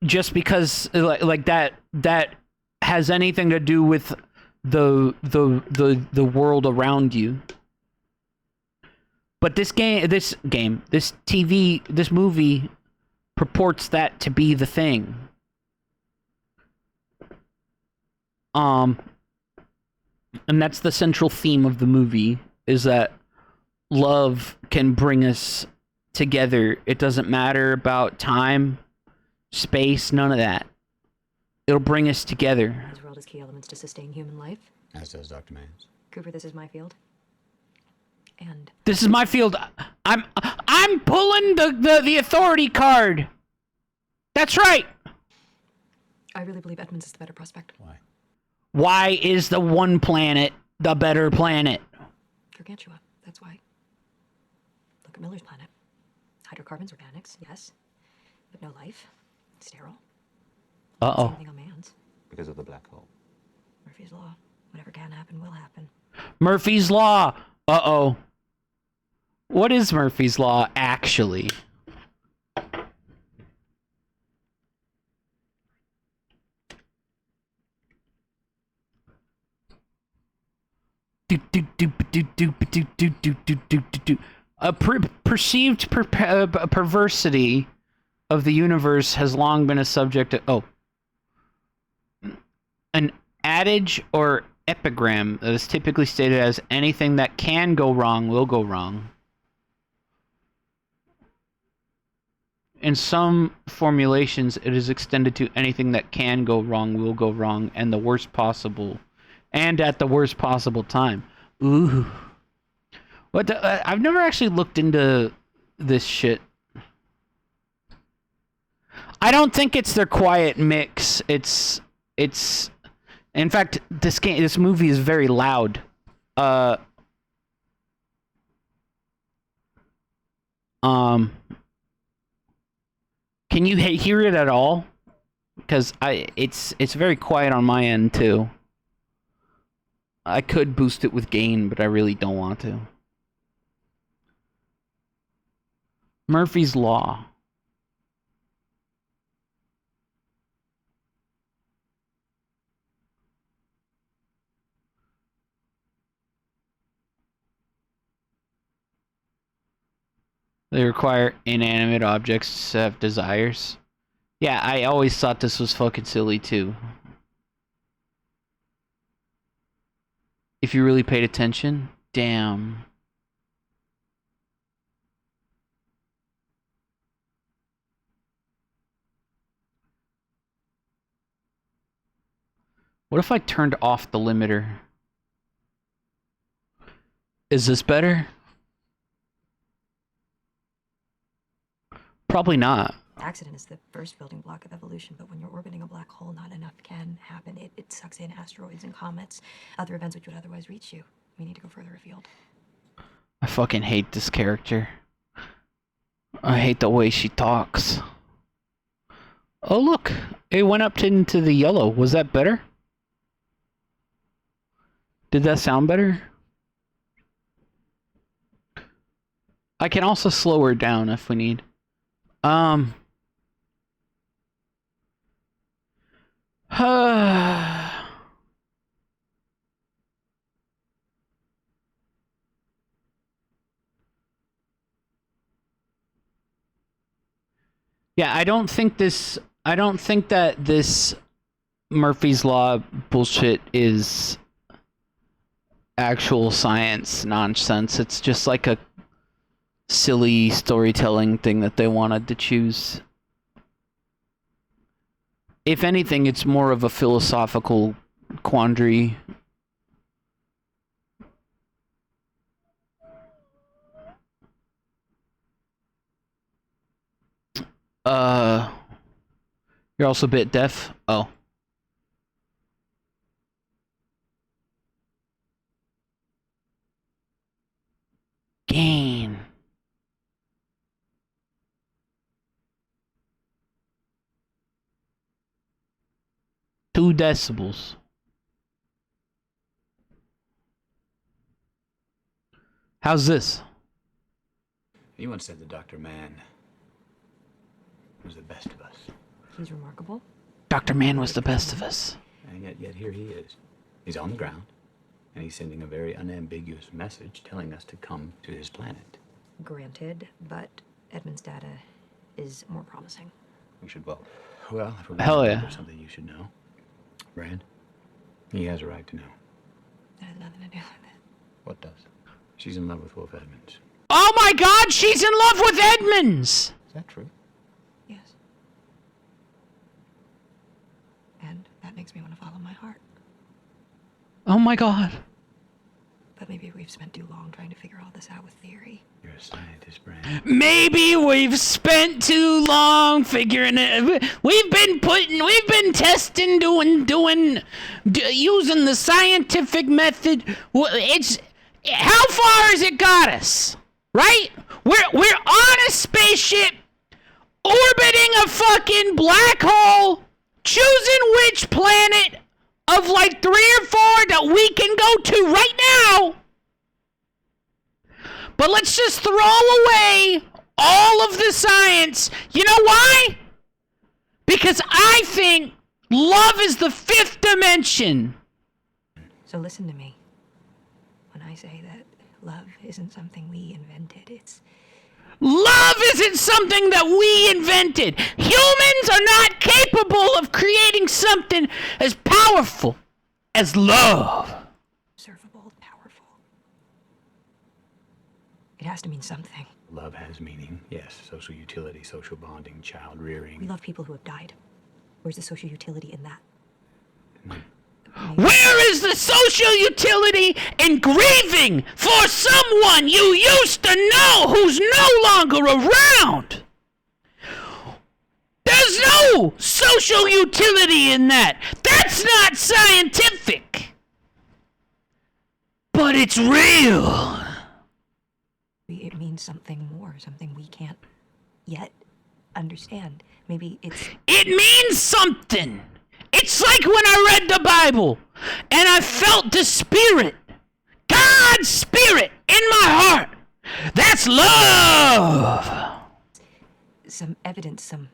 just because like that has anything to do with the world around you. But this movie purports that to be the thing. And that's the central theme of the movie, is that love can bring us together. It doesn't matter about time, space, none of that. It'll bring us together. This world has key elements to sustain human life. As does Dr. Mans. Cooper, this is my field. And This is my field. I'm pulling the authority card. That's right. I really believe Edmonds is the better prospect. Why? Why is the one planet the better planet? Gargantua, that's why. Look at Miller's planet. Hydrocarbons, organics, yes. But no life. Sterile. Uh-oh. Same thing on Mans. Because of the black hole. Murphy's Law. Whatever can happen will happen. Murphy's Law. Uh-oh. What is Murphy's Law, actually? A perceived perversity of the universe has long been a subject of... An adage or epigram that is typically stated as anything that can go wrong will go wrong. In some formulations, it is extended to anything that can go wrong will go wrong, and at the worst possible time. Ooh. I've never actually looked into this shit. I don't think it's their quiet mix. It's in fact, this movie is very loud. Can you hear it at all? Because it's very quiet on my end too. I could boost it with gain, but I really don't want to. Murphy's Law. They require inanimate objects to have desires. Yeah, I always thought this was fucking silly too. If you really paid attention, damn. What if I turned off the limiter? Is this better? Probably not. Accident is the first building block of evolution, but when you're orbiting a black hole, not enough can happen. It sucks in asteroids and comets, other events which would otherwise reach you. We need to go further afield. I fucking hate this character. I hate the way she talks. Oh look, it went up into the yellow. Was that better? Did that sound better? I can also slow her down if we need. Yeah, I don't think that this Murphy's Law bullshit is actual science nonsense. It's just like a silly storytelling thing that they wanted to choose. If anything, it's more of a philosophical quandary. You're also a bit deaf? Oh. Gain. Two decibels. How's this? You once said that Dr. Mann was the best of us. He's remarkable. Dr. Mann was the best of us. And yet here he is. He's on the ground, and he's sending a very unambiguous message telling us to come to his planet. Granted, but Edmund's data is more promising. We should vote. Well, if we're Hell going to yeah. there's something you should know. Brand, he has a right to know. That has nothing to do with it. What does? She's in love with Wolf Edmonds. Oh my god, she's in love with Edmonds! Is that true? Yes. And that makes me want to follow my heart. Oh my god. But maybe we've spent too long trying to figure all this out with theory. You're a scientist, Brand. Maybe we've spent too long figuring it. We've been testing, using the scientific method. How far has it got us? Right? We're on a spaceship, orbiting a fucking black hole, choosing which planet of like 3 or 4 that we can go to right now. But let's just throw away all of the science. You know why? Because I think love is the 5th dimension. So listen to me. When I say that love isn't something we invented, it's... Love isn't something that we invented. Humans are not capable of creating something as powerful as love. observable, powerful. It has to mean something. Love has meaning, yes. Social utility, social bonding, child rearing. We love people who have died. Where's the social utility in that? Where is the social utility in grieving for someone you used to know who's no longer around? There's no social utility in that. That's not scientific. But it's real. It means something more, something we can't yet understand. Maybe it's... It means something. It's like when I read the Bible and I felt the Spirit, God's Spirit in my heart. That's love. some evidence, some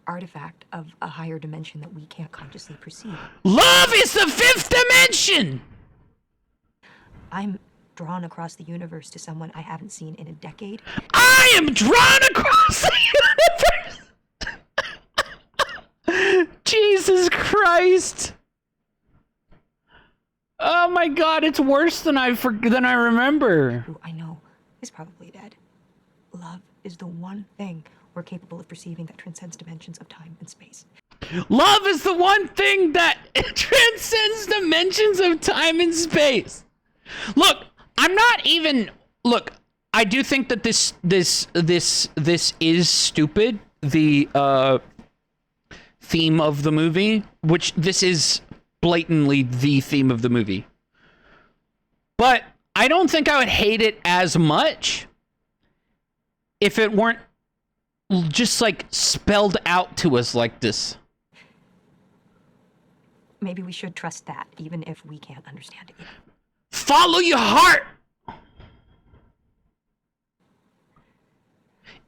artifact of a higher dimension that we can't consciously perceive. Love is the 5th dimension. I'm drawn across the universe to someone I haven't seen in a decade. I am drawn across the universe. Jesus Christ. Oh my God, it's worse than I remember. Who I know is probably dead. Love is the one thing we're capable of perceiving that transcends dimensions of time and space. Love is the one thing that transcends dimensions of time and space. Look, I'm not even. Look, I do think that this is stupid. The theme of the movie, which this is blatantly the theme of the movie. But I don't think I would hate it as much if it weren't just like spelled out to us like this. Maybe we should trust that, even if we can't understand it yet. Follow your heart.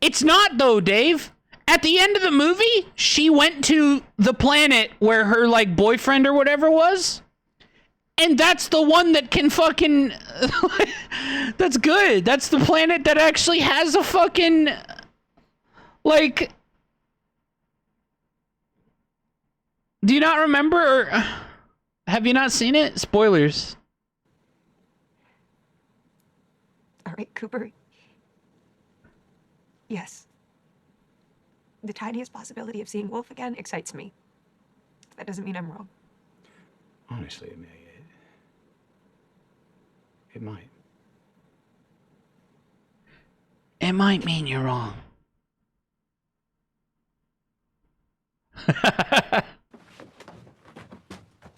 It's not though, Dave. At the end of the movie, she went to the planet where her like boyfriend or whatever was. And that's the one that can fucking that's good. That's the planet that actually has a fucking like. Do you not remember, or have you not seen it? Spoilers. All right, Cooper. Yes. The tiniest possibility of seeing Wolf again excites me. That doesn't mean I'm wrong. Honestly, Amelia, it might. It might mean you're wrong.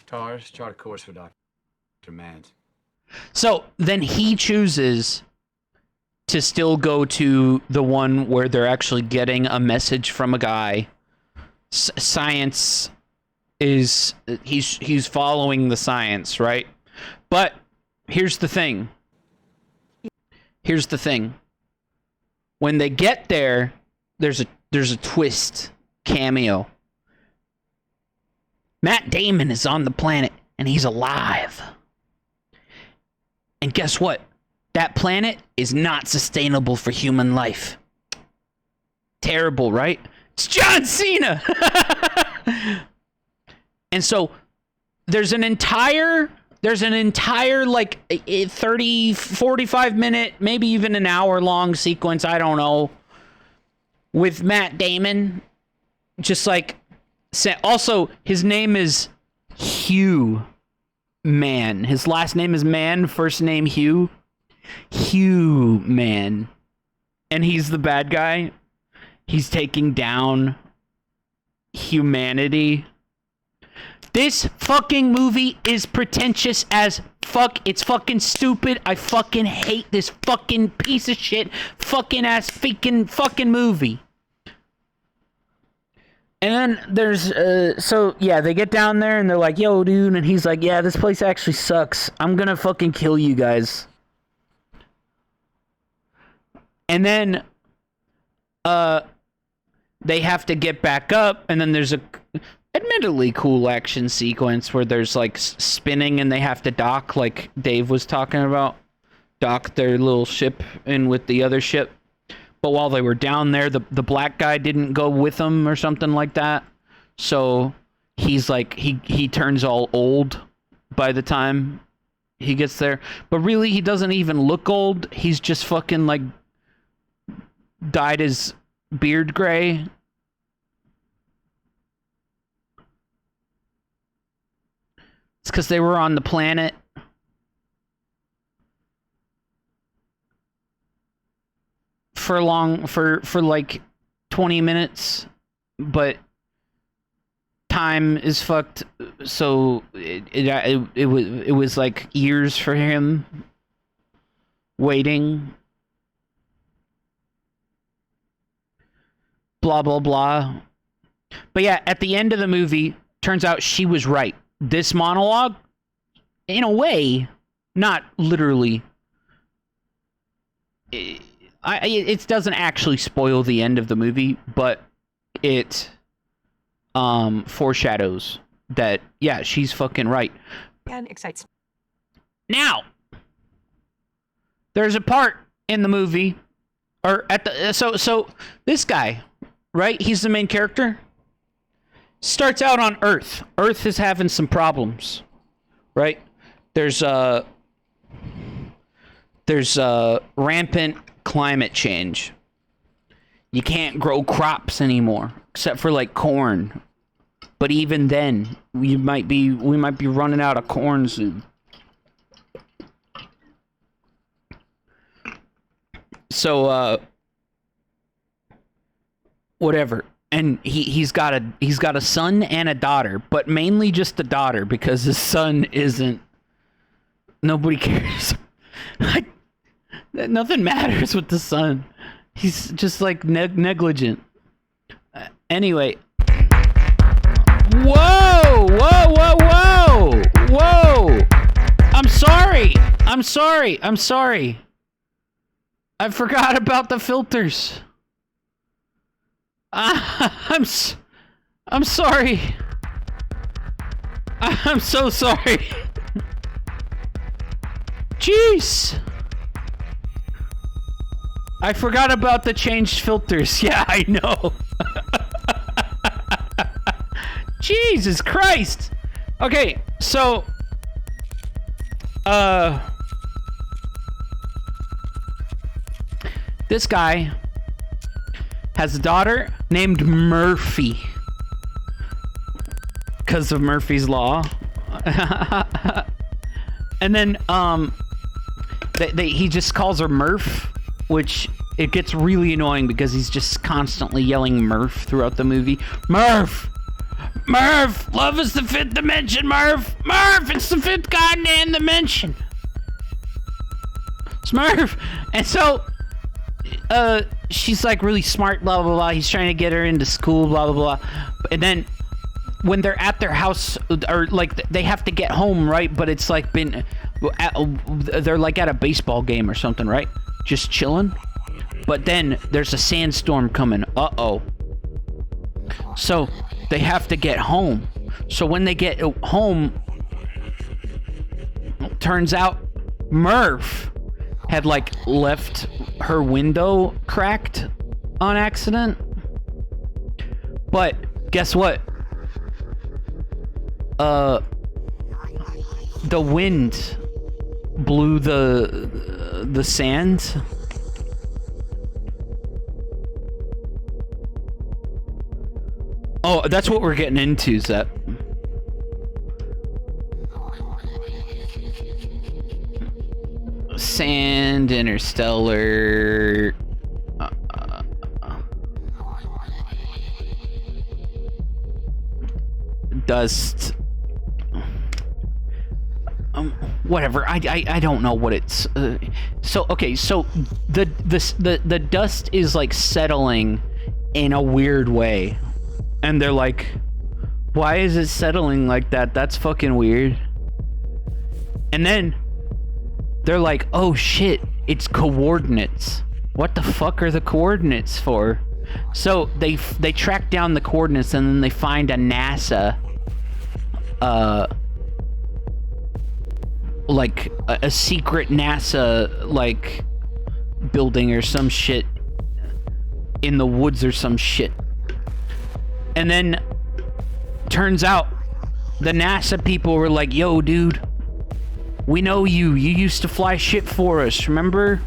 TARS, chart a course for Dr. Mans. So then he chooses to still go to the one where they're actually getting a message from a guy. Science is he's following the science, right? But here's the thing. Here's the thing. When they get there, there's a twist cameo. Matt Damon is on the planet and he's alive. And guess what? That planet is not sustainable for human life. Terrible, right? It's John Cena. And so there's an entire like 30, 45 minute, maybe even an hour long sequence, I don't know, with Matt Damon. Just like, also his name is Hugh Man. His last name is Man, first name Hugh. Hugh Man. And he's the bad guy. He's taking down humanity. This fucking movie is pretentious as fuck. It's fucking stupid. I fucking hate this fucking piece of shit fucking ass fucking movie. And then there's, so yeah, they get down there and they're like, yo, dude. And he's like, yeah, this place actually sucks. I'm gonna fucking kill you guys. And then, they have to get back up. And then there's a admittedly cool action sequence where there's like spinning and they have to dock, like Dave was talking about. Dock their little ship in with the other ship. But while they were down there, the black guy didn't go with them or something like that. So he's like, he turns all old by the time he gets there. But really, he doesn't even look old. He's just fucking like dyed his beard gray. It's because they were on the planet. For like 20 minutes, but time is fucked, so it was like years for him waiting. Blah blah blah. But yeah, at the end of the movie, turns out she was right. This monologue, in a way, not literally. It doesn't actually spoil the end of the movie, but it foreshadows that, yeah, she's fucking right. And excites. Now, There's a part in the movie, or at the so this guy, right? He's the main character. Starts out on Earth. Earth is having some problems, right? There's rampant climate change. You can't grow crops anymore, except for like corn. But even then, we might be running out of corn soon. So whatever. And he's got a son and a daughter, but mainly just a daughter because his son isn't. Nobody cares. Nothing matters with the son. He's just like negligent. Anyway. Whoa! Whoa! Whoa! Whoa! Whoa! I'm sorry. I'm sorry. I'm sorry. I forgot about the filters. I'm sorry. I'm so sorry. Jeez. I forgot about the changed filters. Yeah, I know. Jesus Christ. Okay, so this guy has a daughter named Murphy because of Murphy's Law. And then he just calls her Murph, which it gets really annoying because he's just constantly yelling Murph throughout the movie. Murph! Murph! Love is the fifth dimension, Murph! Murph! It's the fifth goddamn dimension! Smurf! And so she's like really smart, blah blah blah. He's trying to get her into school, blah blah blah. And then when they're at their house, or like they have to get home, right? But it's like they're like at a baseball game or something, right? Just chilling. But then there's a sandstorm coming. Uh-oh. So they have to get home. So when they get home, turns out Murph had like left her window cracked on accident. But guess what? The wind blew the sand. Oh, that's what we're getting into, Zep. Sand, interstellar. Dust. Whatever. I don't know what it's. So okay. So the dust is like settling in a weird way, and they're like, "Why is it settling like that? That's fucking weird." And then they're like, "Oh shit! It's coordinates. What the fuck are the coordinates for?" So they track down the coordinates, and then they find a NASA. Like a secret NASA like building or some shit in the woods or some shit. And then turns out the NASA people were like, "Yo, dude, we know you used to fly shit for us, remember?"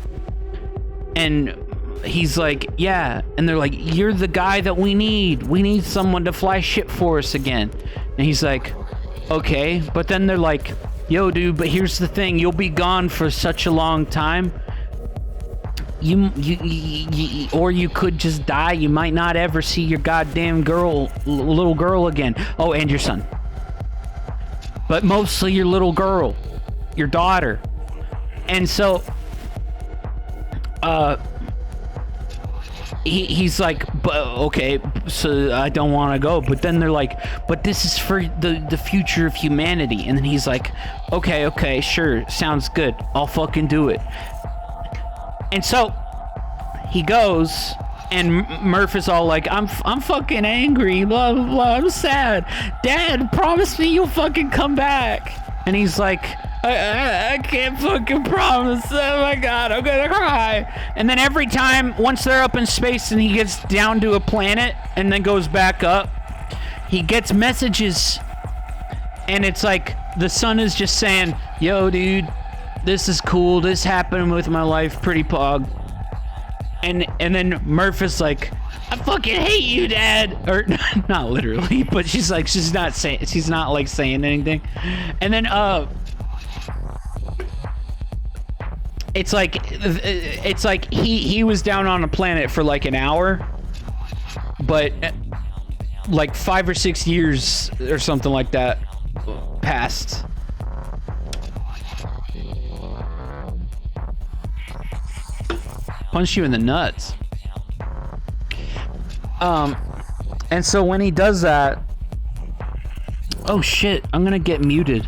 And he's like, "Yeah." And they're like, "You're the guy that we need someone to fly shit for us again." And he's like, "Okay." But then they're like, "Yo, dude, but here's the thing. You'll be gone for such a long time. You or you could just die. You might not ever see your goddamn little girl again. Oh, and your son. But mostly your little girl, your daughter." And so, he's like, "But okay, so I don't want to go." But then they're like, "But this is for the future of humanity." And then he's like, okay, sure, sounds good. I'll fucking do it." And so he goes, and Murph is all like, I'm fucking angry, blah blah blah. I'm sad. Dad, promise me you'll fucking come back." And he's like, I can't fucking promise. Oh my god, I'm gonna cry. And then every time, once they're up in space and he gets down to a planet and then goes back up, he gets messages. And it's like the sun is just saying, yo, dude, this is cool. This happened with my life. Pretty pog. And then Murph is like, I fucking hate you, Dad. Or not literally, but she's not saying anything. And then it's like he was down on a planet for like an hour, but like 5 or 6 years or something like that passed. Punch you in the nuts. And so when he does that, oh shit, I'm gonna get muted.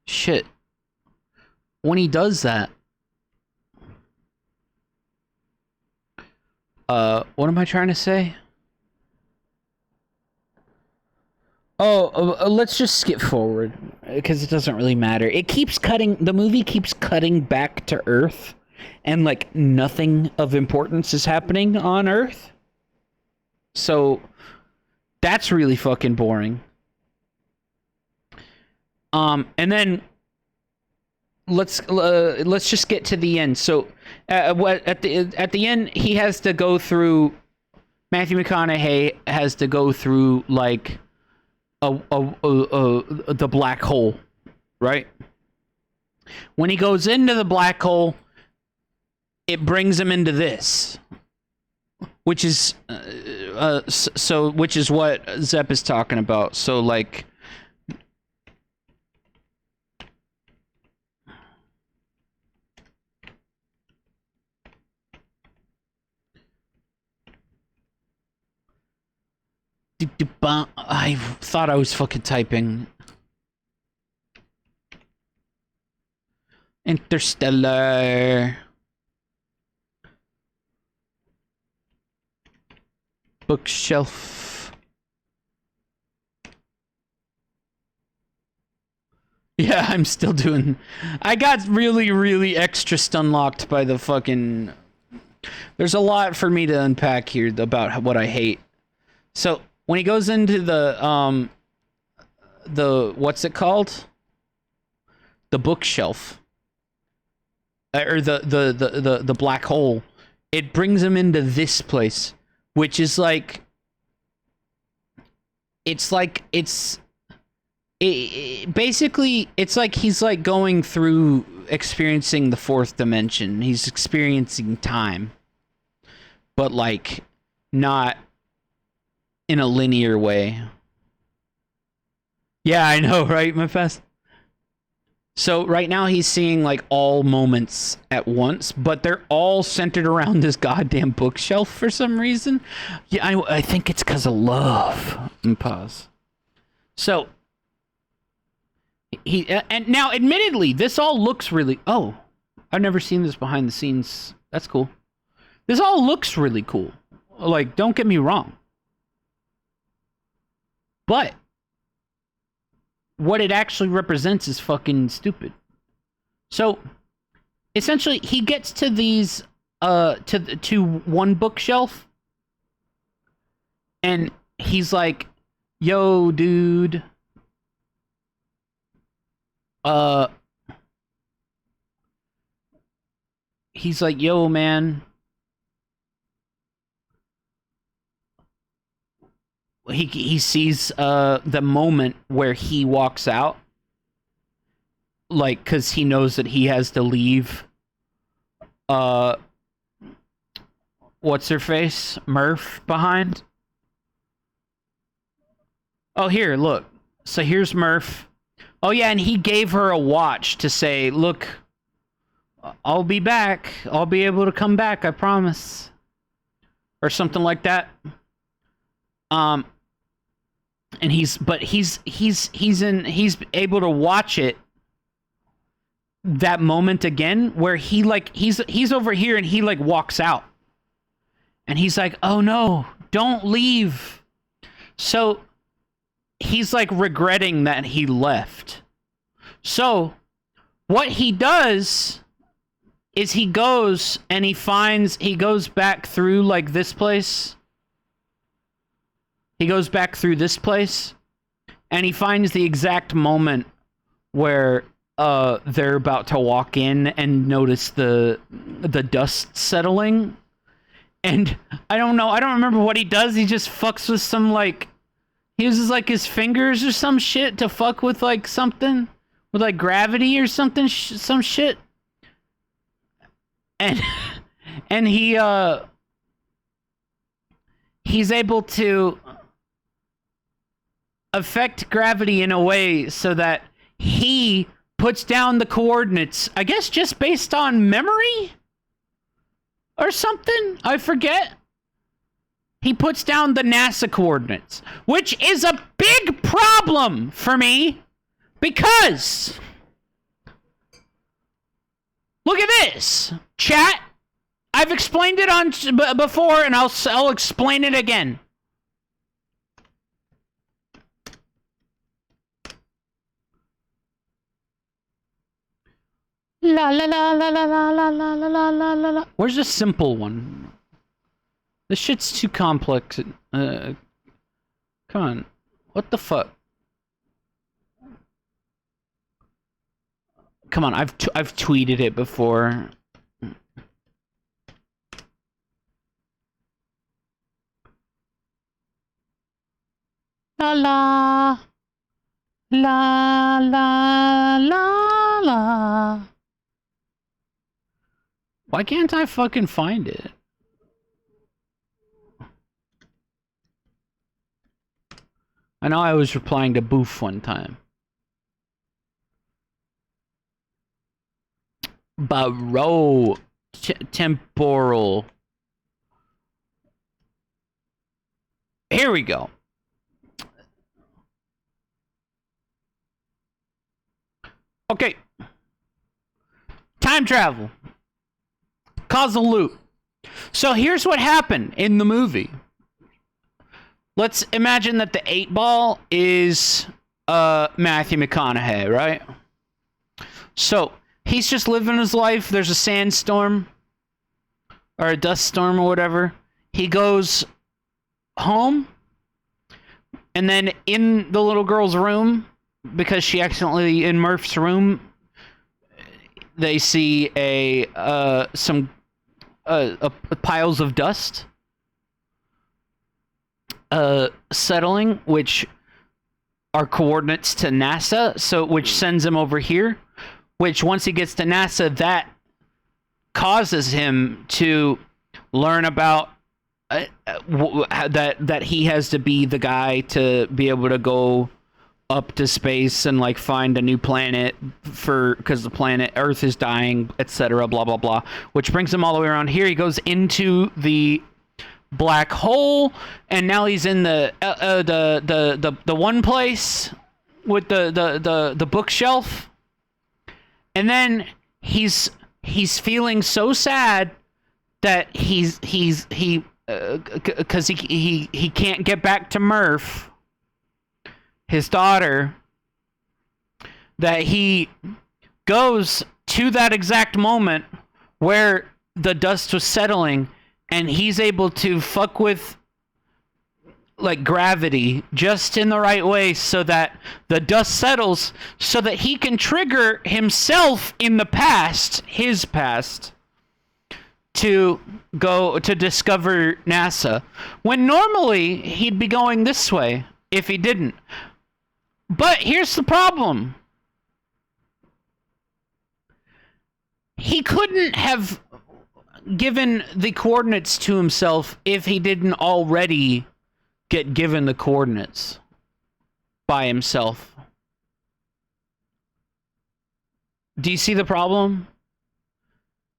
Shit. When he does that, what am I trying to say? Oh, let's just skip forward because it doesn't really matter. It keeps cutting, the movie keeps cutting back to Earth, and like nothing of importance is happening on Earth. So that's really fucking boring. And then let's just get to the end. So at the end he has to go through, Matthew McConaughey has to go through like the black hole, right? When he goes into the black hole, it brings him into this, which is which is what Zepp is talking about. So like I thought I was fucking typing. Interstellar. Bookshelf. Yeah, I'm still doing... I got really, really extra stun-locked by the fucking... There's a lot for me to unpack here about what I hate. So... when he goes into the what's it called? The bookshelf. Or the black hole. It brings him into this place, which is like, basically, it's like he's like going through experiencing the fourth dimension. He's experiencing time. But like, not in a linear way. Yeah, I know, right, Mephes? So right now he's seeing like all moments at once, but they're all centered around this goddamn bookshelf for some reason. Yeah, I think it's because of love. And pause. So and now admittedly, this all looks really... Oh, I've never seen this behind the scenes. That's cool. This all looks really cool. Like, don't get me wrong. But what it actually represents is fucking stupid. So essentially he gets to these to one bookshelf and he's like, yo, dude, he's like, yo, man, he sees the moment where he walks out, like, because he knows that he has to leave what's her face, Murph, behind. Oh, here, look. So here's Murph. Oh yeah, and he gave her a watch to say, look, I'll be back, I'll be able to come back, I promise, or something like that. And he's able to watch it, that moment again where he like he's over here and he like walks out and he's like, oh no, don't leave. So he's like regretting that he left. So what he does is he goes back through like this place. He goes back through this place and he finds the exact moment where they're about to walk in and notice the dust settling. And I don't remember what he does. He just fucks with some, like, he uses like his fingers or some shit to fuck with like something with like gravity or something, some shit. And he's able to affect gravity in a way so that he puts down the coordinates, I guess just based on memory or something. I forget. He puts down the NASA coordinates, which is a big problem for me because look at this, chat. I've explained it on before, and I'll explain it again. La la la la la la la la la la la la. Where's the simple one? This shit's too complex. Come on. What the fuck? Come on, I've tweeted it before. La la la la la la. Why can't I fucking find it? I know I was replying to Boof one time. Baro temporal. Here we go. Okay. Time travel. Causal loop. So here's what happened in the movie. Let's imagine that the 8-ball is Matthew McConaughey, right? So he's just living his life. There's a sandstorm or a dust storm or whatever. He goes home, and then in the little girl's room, because she accidentally in Murph's room, they see some piles of dust settling, which are coordinates to NASA, so which sends him over here, which once he gets to NASA, that causes him to learn about that he has to be the guy to be able to go up to space and like find a new planet because the planet Earth is dying, etc. Blah blah blah. Which brings him all the way around here. He goes into the black hole, and now he's in the one place with the bookshelf, and then he's feeling so sad that because he can't get back to Murph, his daughter, that he goes to that exact moment where the dust was settling, and he's able to fuck with like gravity just in the right way so that the dust settles, so that he can trigger himself in the past, his past, to go to discover NASA, when normally he'd be going this way if he didn't. But here's the problem. He couldn't have given the coordinates to himself if he didn't already get given the coordinates by himself. Do you see the problem?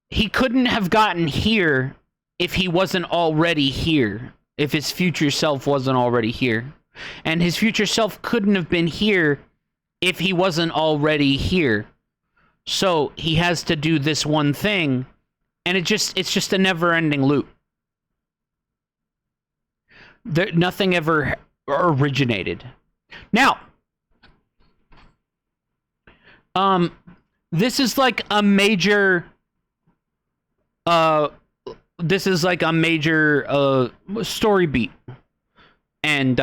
He couldn't have gotten here if he wasn't already here, if his future self wasn't already here. And his future self couldn't have been here if he wasn't already here. So he has to do this one thing, and it's just a never-ending loop. Nothing ever originated. Now, this is like a major story beat. And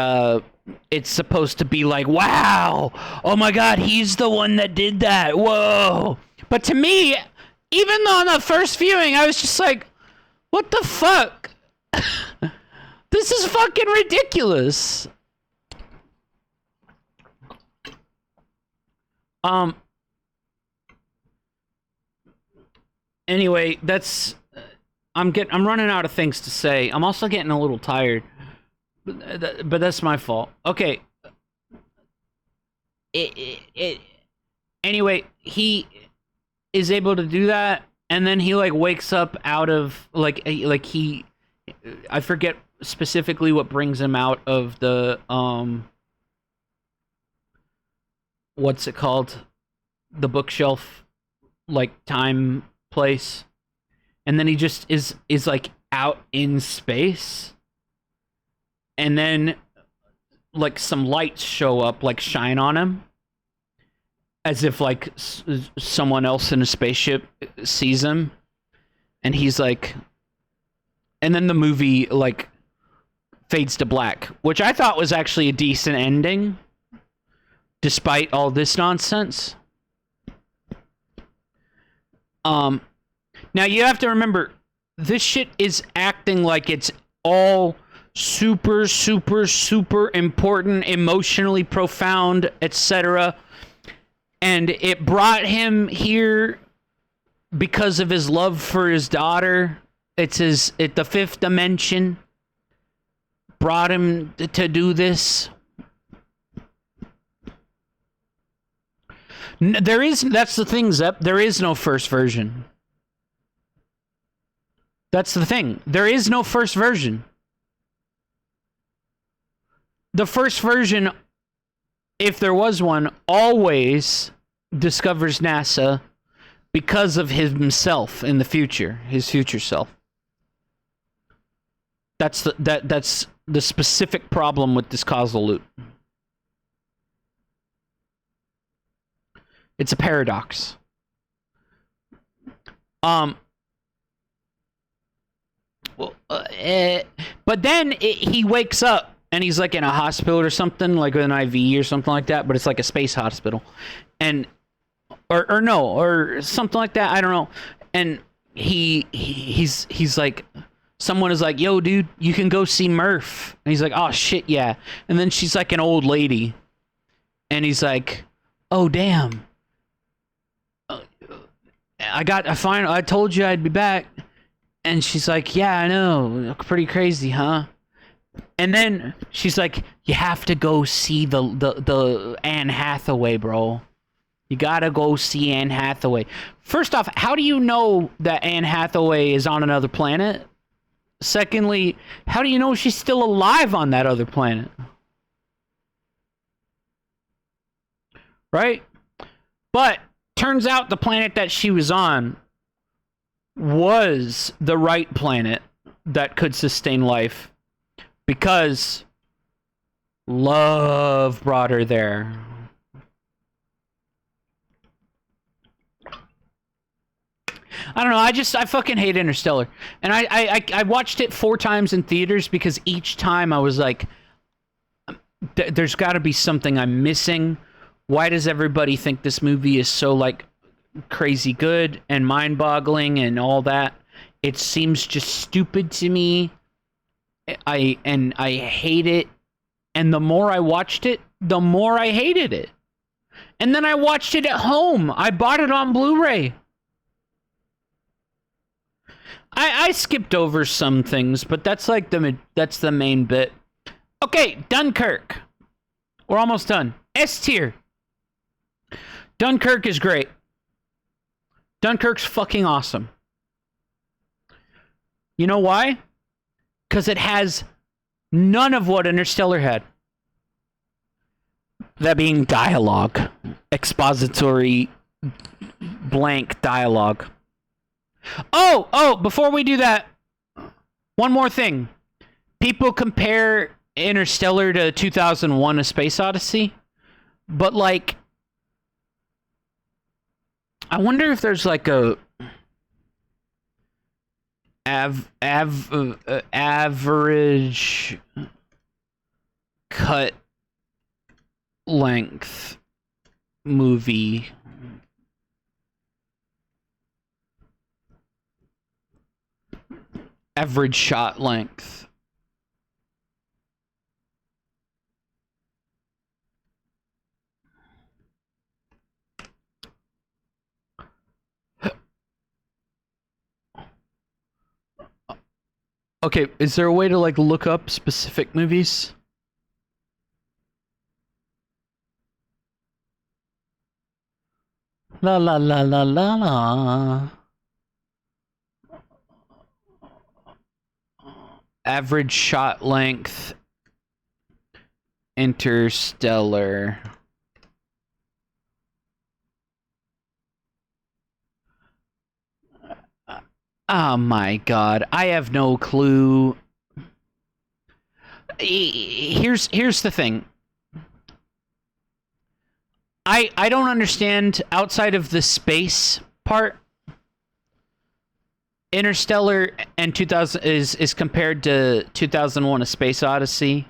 it's supposed to be like, wow, oh my god, he's the one that did that. Whoa. But to me, even on the first viewing, I was just like, what the fuck? This is fucking ridiculous. Anyway, that's I'm running out of things to say. I'm also getting a little tired. But that's my fault. Okay. Anyway, he is able to do that, and then he like wakes up out of I forget specifically what brings him out of the what's it called? The bookshelf like time place. And then he just is like out in space. And then, like, some lights show up, like, shine on him. As if, like, someone else in a spaceship sees him. And he's like... And then the movie, like, fades to black. Which I thought was actually a decent ending. Despite all this nonsense. Now, you have to remember, this shit is acting like it's all... super important, emotionally profound, etc. And it brought him here because of his love for his daughter. The fifth dimension brought him to do this. That's the thing, Zep. There is no first version. That's the thing. There is no first version. The first version, if there was one, always discovers NASA because of himself in the future, his future self. That's the specific problem with this causal loop. It's a paradox. But then he wakes up. And he's like in a hospital or something, like with an IV or something like that, but it's like a space hospital. And or something like that, I don't know. And he's like, someone is like, yo dude, you can go see Murph. And he's like, oh shit, yeah. And then she's like an old lady. And he's like, oh damn. I told you I'd be back. And she's like, yeah, I know. Pretty crazy, huh? And then she's like, you have to go see the Anne Hathaway, bro. You gotta go see Anne Hathaway. First off, how do you know that Anne Hathaway is on another planet? Secondly, how do you know she's still alive on that other planet? Right? But turns out the planet that she was on was the right planet that could sustain life. Because love brought her there. I don't know, I fucking hate Interstellar. And I watched it 4 times in theaters because each time I was like, there's gotta be something I'm missing. Why does everybody think this movie is so, like, crazy good and mind-boggling and all that? It seems just stupid to me. I hate it, and the more I watched it, the more I hated it. And then I watched it at home. I bought it on Blu-ray. I skipped over some things, but that's like that's the main bit. Okay, Dunkirk. We're almost done. S tier. Dunkirk is great. Dunkirk's fucking awesome. You know why? Because it has none of what Interstellar had. That being dialogue. Expository blank dialogue. Oh, before we do that, one more thing. People compare Interstellar to 2001: A Space Odyssey, but like, I wonder if there's like a average cut length movie. Average shot length. Okay, is there a way to like look up specific movies? La la la la la la. Average shot length. Interstellar. Oh my god, I have no clue. Here's the thing. I don't understand outside of the space part. Interstellar and 2000 is compared to 2001: A Space Odyssey.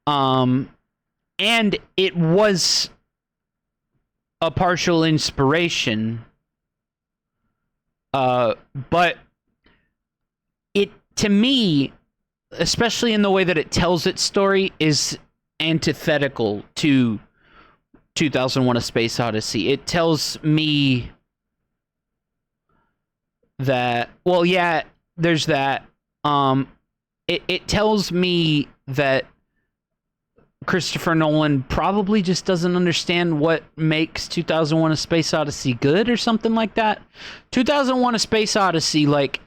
And it was a partial inspiration. But it, to me, especially in the way that it tells its story, is antithetical to 2001: A Space Odyssey. It tells me that, well, yeah, there's that. It tells me that Christopher Nolan probably just doesn't understand what makes 2001: A Space Odyssey good or something like that. 2001: A Space Odyssey, like,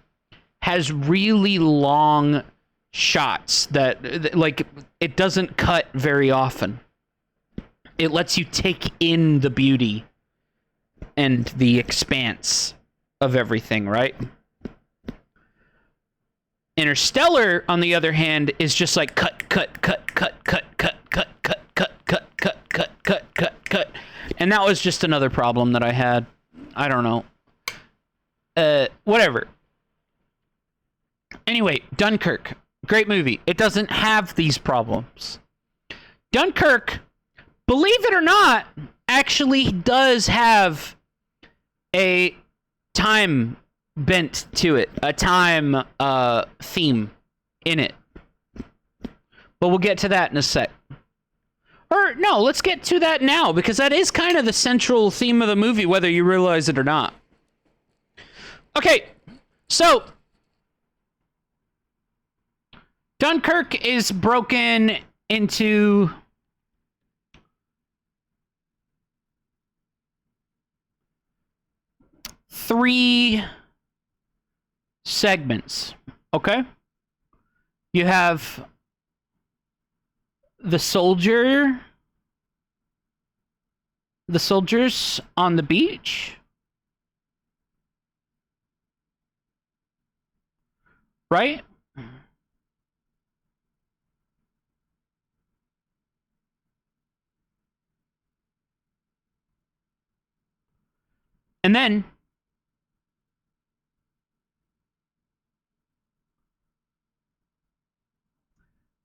has really long shots that, like, it doesn't cut very often. It lets you take in the beauty and the expanse of everything, right? Interstellar, on the other hand, is just like cut. And that was just another problem that I had. I don't know. Whatever. Anyway, Dunkirk. Great movie. It doesn't have these problems. Dunkirk, believe it or not, actually does have a time bent to it, a time theme in it. But we'll get to that in a sec. Or no, let's get to that now, because that is kind of the central theme of the movie, whether you realize it or not. Okay, so Dunkirk is broken into three segments, okay? You have the soldiers on the beach, right? And then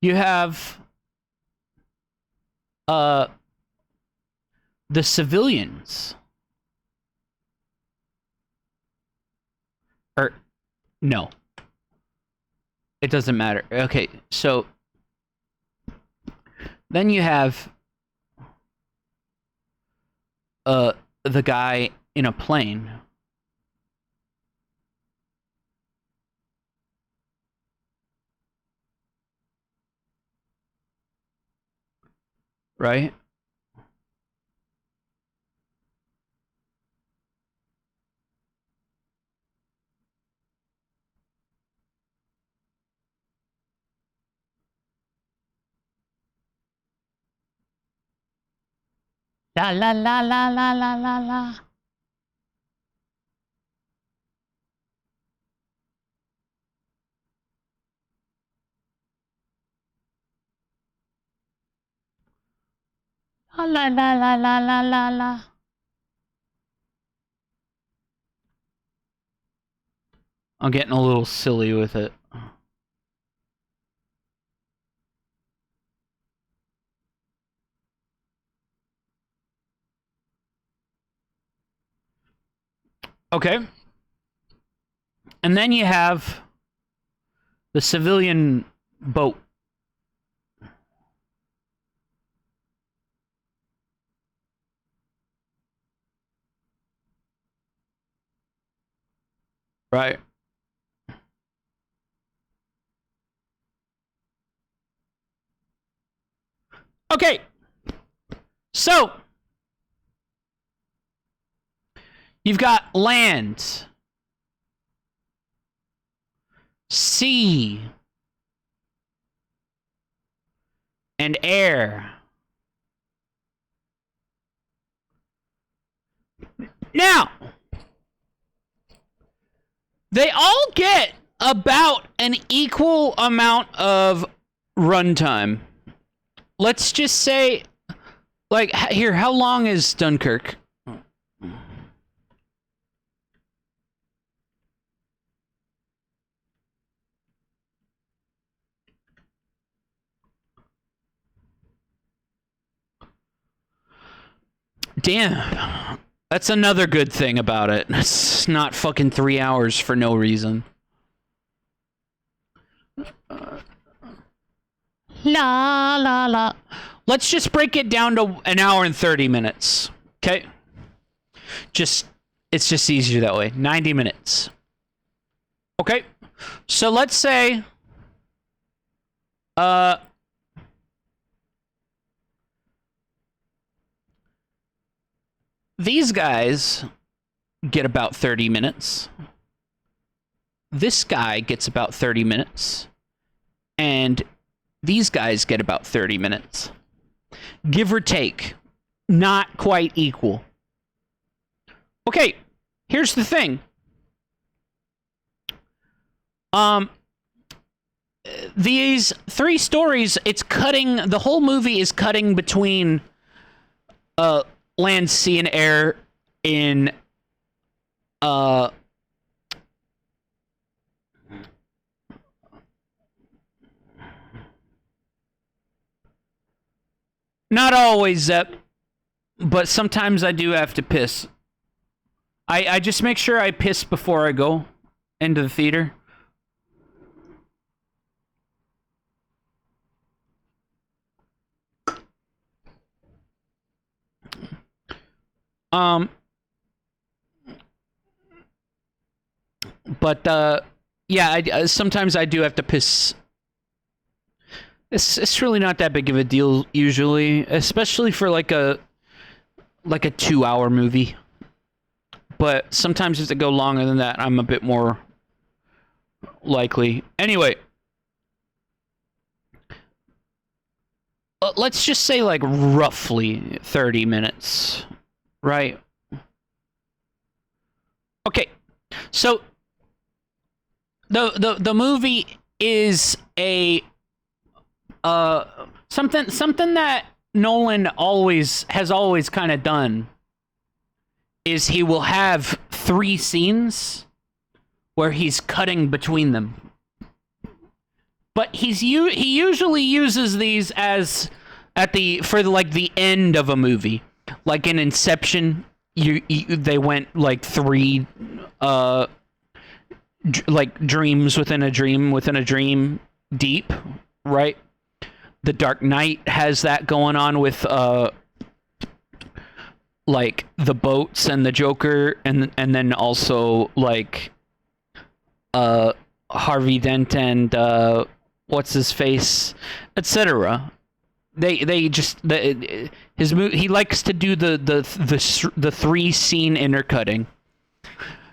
you have the civilians. Or no. It doesn't matter. Okay, so then you have the guy in a plane. Right? La la la la la la la la. La la la la la la la. I'm getting a little silly with it. Okay. And then you have the civilian boat. Right. Okay. So, you've got land, sea, and air. Now, they all get about an equal amount of runtime. Let's just say, like, here, how long is Dunkirk? Damn. That's another good thing about it. It's not fucking 3 hours for no reason. La la la. Let's just break it down to an hour and 30 minutes. Okay? It's just easier that way. 90 minutes. Okay? So let's say these guys get about 30 minutes. This guy gets about 30 minutes. And these guys get about 30 minutes. Give or take. Not quite equal. Okay, here's the thing. These three stories, the whole movie is cutting between land, sea, and air in not always, Zep, but sometimes I do have to piss. I just make sure I piss before I go into the theater. But yeah, sometimes I do have to piss. It's really not that big of a deal usually, especially for like a 2-hour movie. But sometimes if they go longer than that, I'm a bit more likely. Anyway, let's just say like roughly 30 minutes, right? Okay, so the movie is a something that Nolan has always kind of done is he will have 3 scenes where he's cutting between them. But he usually uses these as for the end of a movie. Like in Inception, they went like 3 like dreams within a dream deep, right? The Dark Knight has that going on with like the boats and the Joker, and then also like Harvey Dent and what's his face, etc. He likes to do the 3-scene intercutting.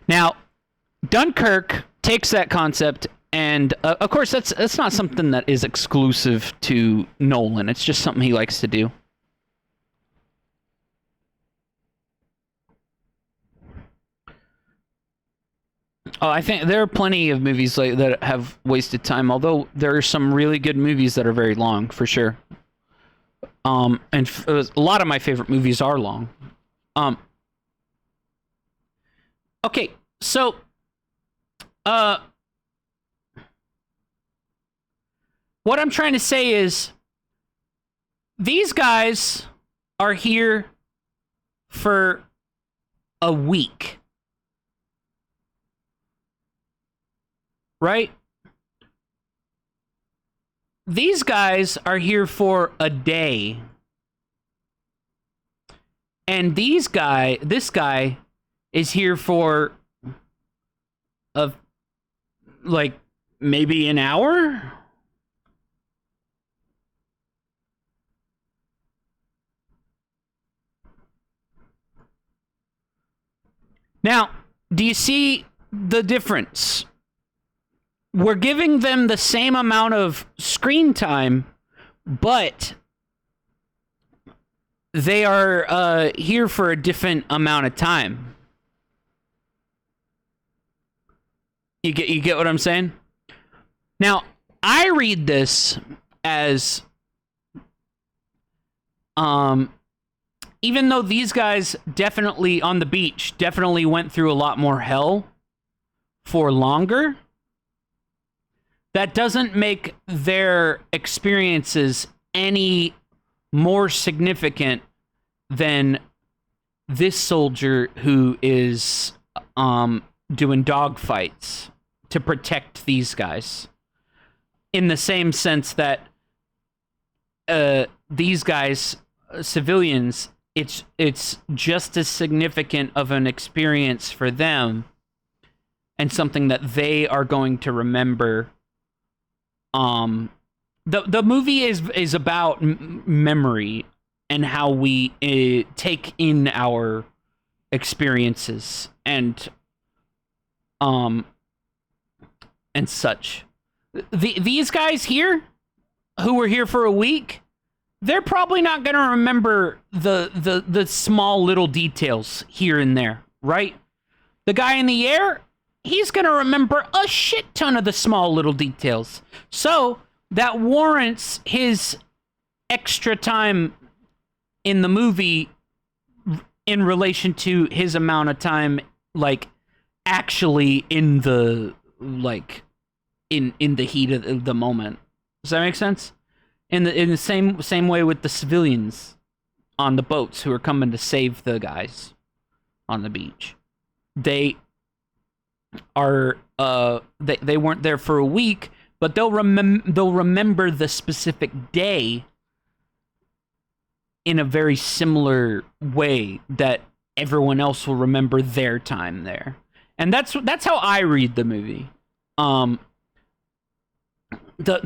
Now, Dunkirk takes that concept, and of course that's not something that is exclusive to Nolan. It's just something he likes to do. Oh, I think there are plenty of movies like that have wasted time, although there are some really good movies that are very long, for sure. A lot of my favorite movies are long. Okay, so what I'm trying to say is these guys are here for a week. Right? These guys are here for a day. And this guy is here for like maybe an hour? Now, do you see the difference? We're giving them the same amount of screen time, but they are here for a different amount of time. You get what I'm saying? Now, I read this as even though these guys definitely on the beach definitely went through a lot more hell for longer, that doesn't make their experiences any more significant than this soldier who is doing dogfights to protect these guys. In the same sense that these guys, civilians, it's just as significant of an experience for them and something that they are going to remember. The movie is about memory and how we take in our experiences and such. These guys here, who were here for a week, they're probably not going to remember the small little details here and there, right? The guy in the air, he's going to remember a shit ton of the small little details. So that warrants his extra time in the movie in relation to his amount of time, like, actually in the, like, in the heat of the moment. Does that make sense? In the same way with the civilians on the boats who are coming to save the guys on the beach. They are they weren't there for a week, but they'll remember the specific day in a very similar way that everyone else will remember their time there. And that's how I read the movie. The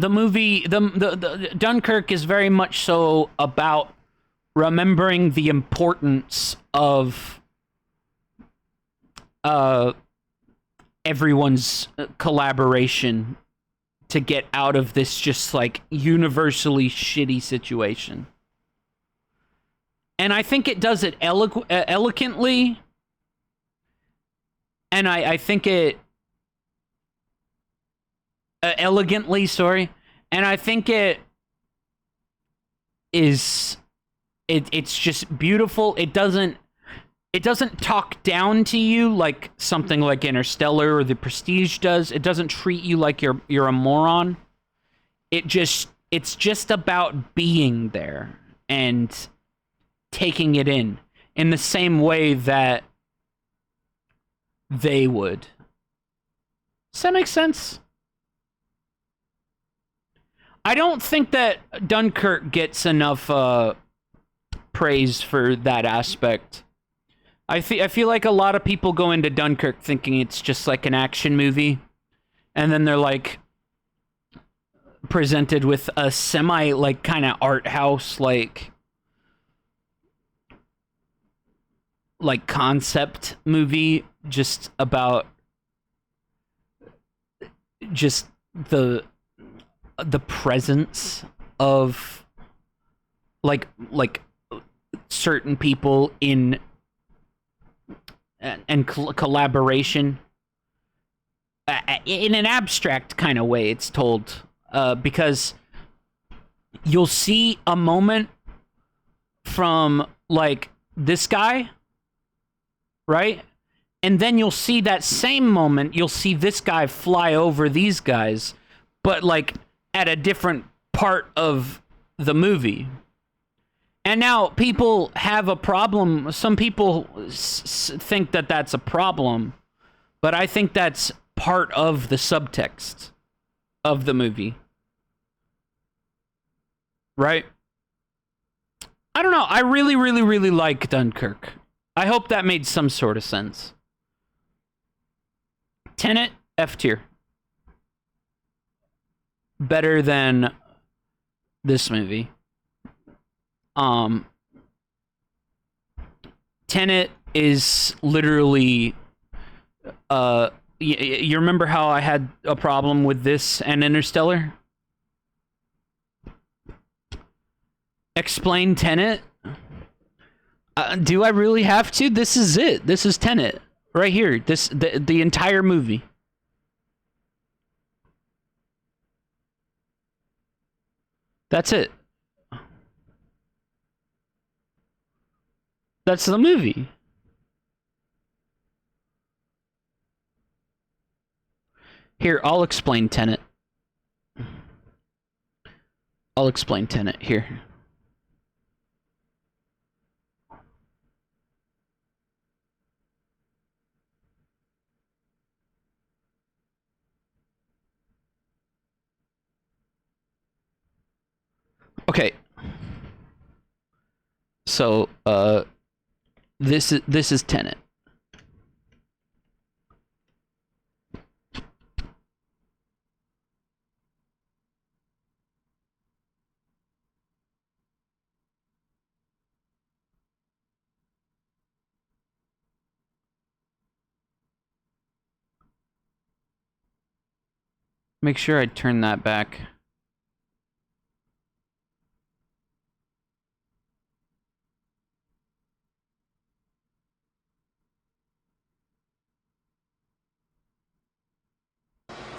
movie, the Dunkirk is very much so about remembering the importance of everyone's collaboration to get out of this just like universally shitty situation. And I think it does it elegantly. And I think it elegantly, sorry. And I think it is it's just beautiful. It doesn't talk down to you like something like Interstellar or The Prestige does. It doesn't treat you like you're a moron. It's just about being there and taking it in the same way that they would. Does that make sense? I don't think that Dunkirk gets enough praise for that aspect. I feel like a lot of people go into Dunkirk thinking it's just like an action movie, and then they're like presented with a semi like kind of art house like concept movie just about just the presence of like certain people in and collaboration in an abstract kind of way. It's told because you'll see a moment from like this guy, right? And then you'll see that same moment, you'll see this guy fly over these guys, but like at a different part of the movie. And now people have a problem. Some people think that that's a problem, but I think that's part of the subtext of the movie. Right? I don't know. I really, really, really like Dunkirk. I hope that made some sort of sense. Tenet, F tier. Better than this movie. Tenet is literally you remember how I had a problem with this and Interstellar? Explain Tenet? Do I really have to? This is it. This is Tenet right here. The entire movie. That's it. That's the movie. Here, I'll explain Tenet. I'll explain Tenet here. Okay. So, this is Tenet. Make sure I turn that back.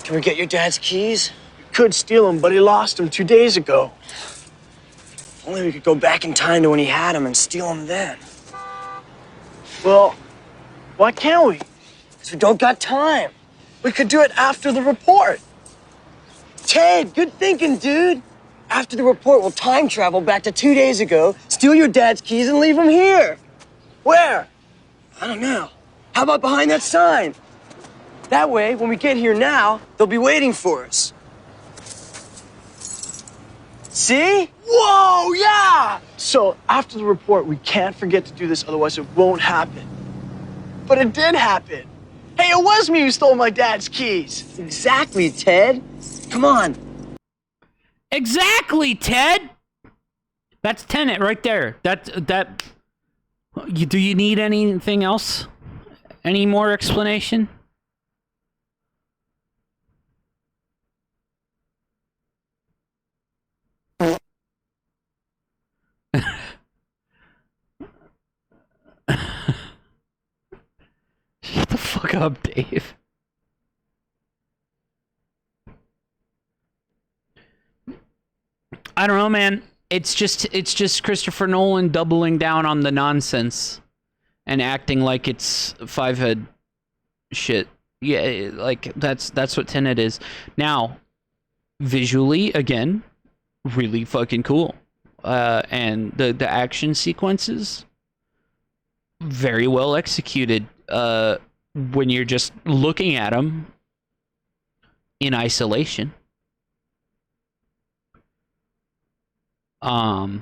Can we get your dad's keys? We could steal them, but he lost them 2 days ago. Only we could go back in time to when he had them and steal them then. Well, why can't we? Because we don't got time. We could do it after the report. Ted, good thinking, dude. After the report, we'll time travel back to 2 days ago, steal your dad's keys, and leave them here. Where? I don't know. How about behind that sign? That way, when we get here now, they'll be waiting for us. See? Whoa, yeah! So, after the report, we can't forget to do this, otherwise it won't happen. But it did happen. Hey, it was me who stole my dad's keys. Exactly, Ted. Come on. Exactly, Ted. That's Tenet right there. Do you need anything else? Any more explanation? Shut the fuck up, Dave. I don't know, man. It's just Christopher Nolan doubling down on the nonsense and acting like it's five-head shit. Yeah, like that's what Tenet is. Now, visually, again, really fucking cool. And the action sequences, very well executed. When you're just looking at them in isolation. But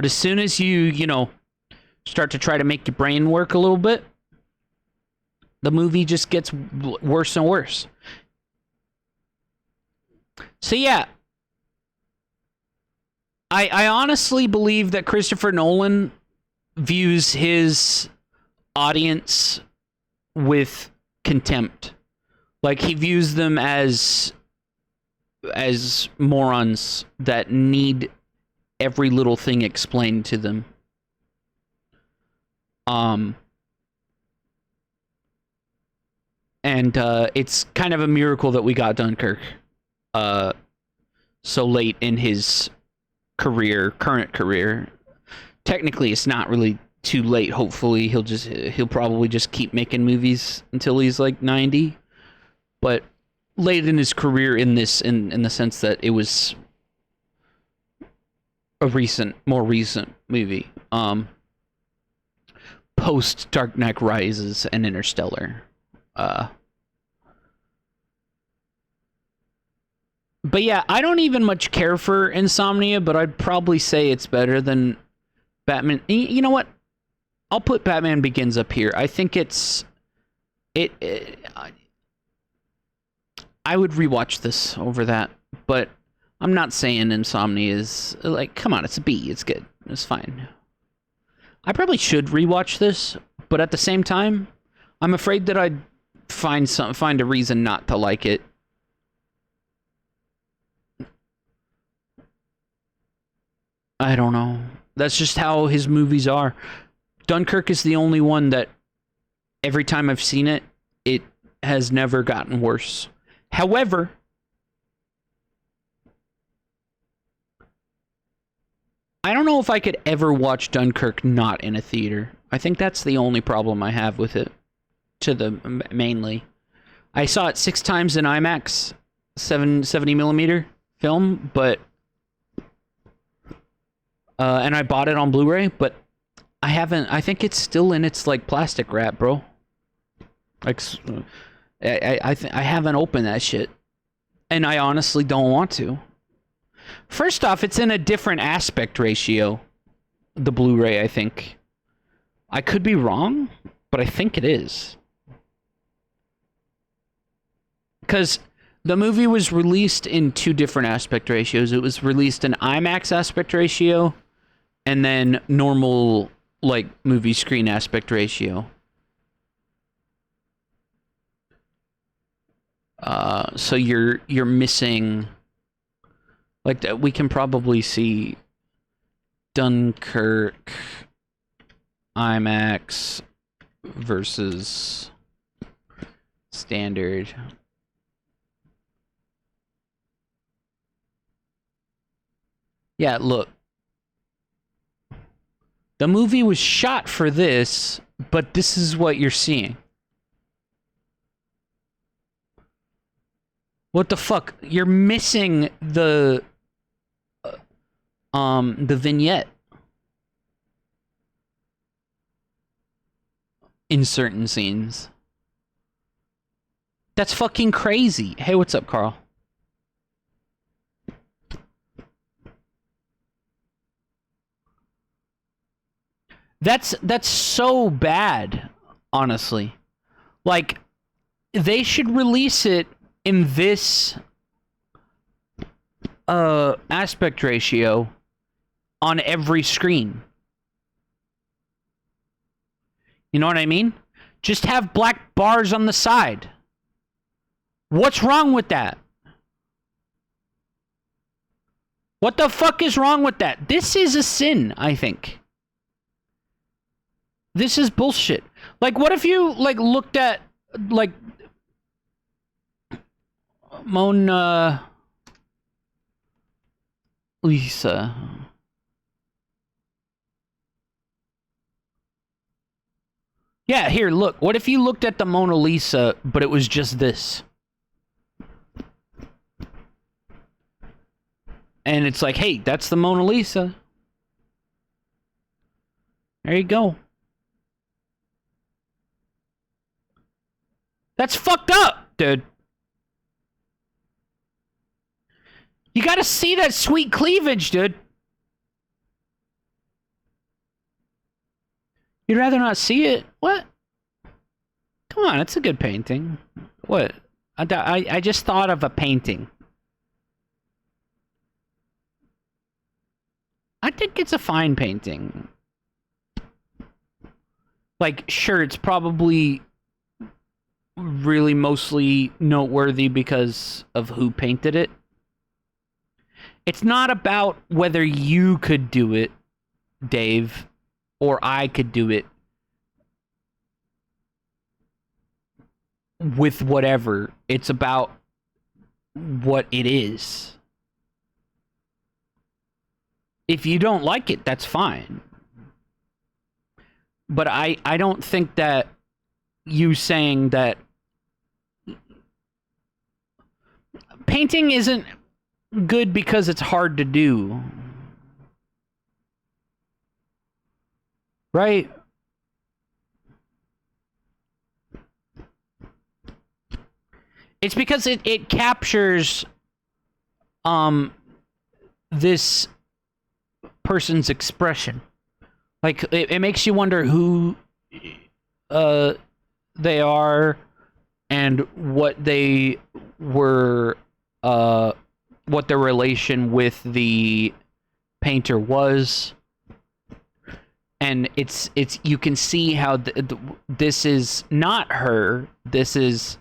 as soon as you start to try to make your brain work a little bit, the movie just gets worse and worse. So yeah, I honestly believe that Christopher Nolan views his audience with contempt. Like, he views them as morons that need every little thing explained to them. And it's kind of a miracle that we got Dunkirk so late in his current career. Technically, it's not really too late. Hopefully, he'll probably just keep making movies until he's like 90. But late in his career, in the sense that it was a more recent movie, post Dark Knight Rises and Interstellar. But yeah, I don't even much care for Insomnia, but I'd probably say it's better than Batman. You know what? I'll put Batman Begins up here. I think I would rewatch this over that, but I'm not saying Insomnia is like, come on, it's a B. It's good. It's fine. I probably should rewatch this, but at the same time, I'm afraid that I'd find a reason not to like it. I don't know. That's just how his movies are. Dunkirk is the only one that every time I've seen it, it has never gotten worse. However, I don't know if I could ever watch Dunkirk not in a theater. I think that's the only problem I have with it. Mainly. I saw it 6 times in IMAX, 70mm film, but and I bought it on Blu-ray, but I think it's still in its like plastic wrap, bro. Like, I haven't opened that shit, and I honestly don't want to. First off, it's in a different aspect ratio, the Blu-ray, I think. I could be wrong, but I think it is. Because the movie was released in 2 different aspect ratios. It was released in IMAX aspect ratio, and then normal, like, movie screen aspect ratio. So you're missing, like, we can probably see Dunkirk IMAX versus standard. Yeah, look. The movie was shot for this, but this is what you're seeing. What the fuck? You're missing the vignette in certain scenes. That's fucking crazy. Hey, what's up, Carl? That's so bad, honestly. Like, they should release it in this aspect ratio on every screen. You know what I mean? Just have black bars on the side. What's wrong with that? What the fuck is wrong with that? This is a sin, I think. This is bullshit. Like, what if you, like, looked at, like, Mona Lisa. Yeah, here, look. What if you looked at the Mona Lisa, but it was just this? And it's like, hey, that's the Mona Lisa. There you go. That's fucked up, dude. You gotta see that sweet cleavage, dude. You'd rather not see it? What? Come on, it's a good painting. What? I just thought of a painting. I think it's a fine painting. Like, sure, it's probably really mostly noteworthy because of who painted it. It's not about whether you could do it, Dave, or I could do it with whatever. It's about what it is. If you don't like it, that's fine. But I don't think that you saying that painting isn't good because it's hard to do. Right? It's because it captures this person's expression. Like it makes you wonder who they are and what they were what their relation with the painter was. And it's you can see how this is not her. This is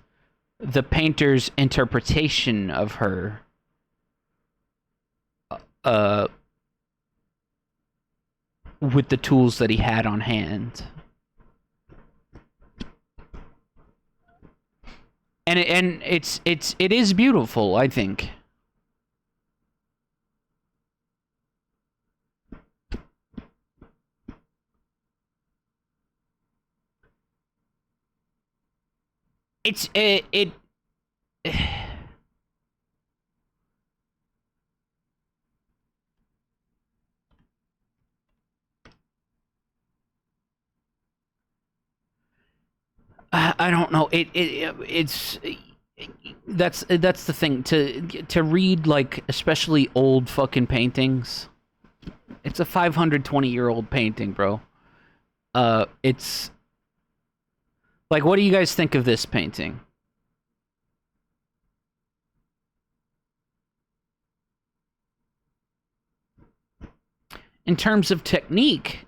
the painter's interpretation of her. With the tools that he had on hand. And it is beautiful, I think. I don't know. That's the thing, to read, like, especially old fucking paintings. It's a 520-year-old painting, bro. It's like, what do you guys think of this painting? In terms of technique,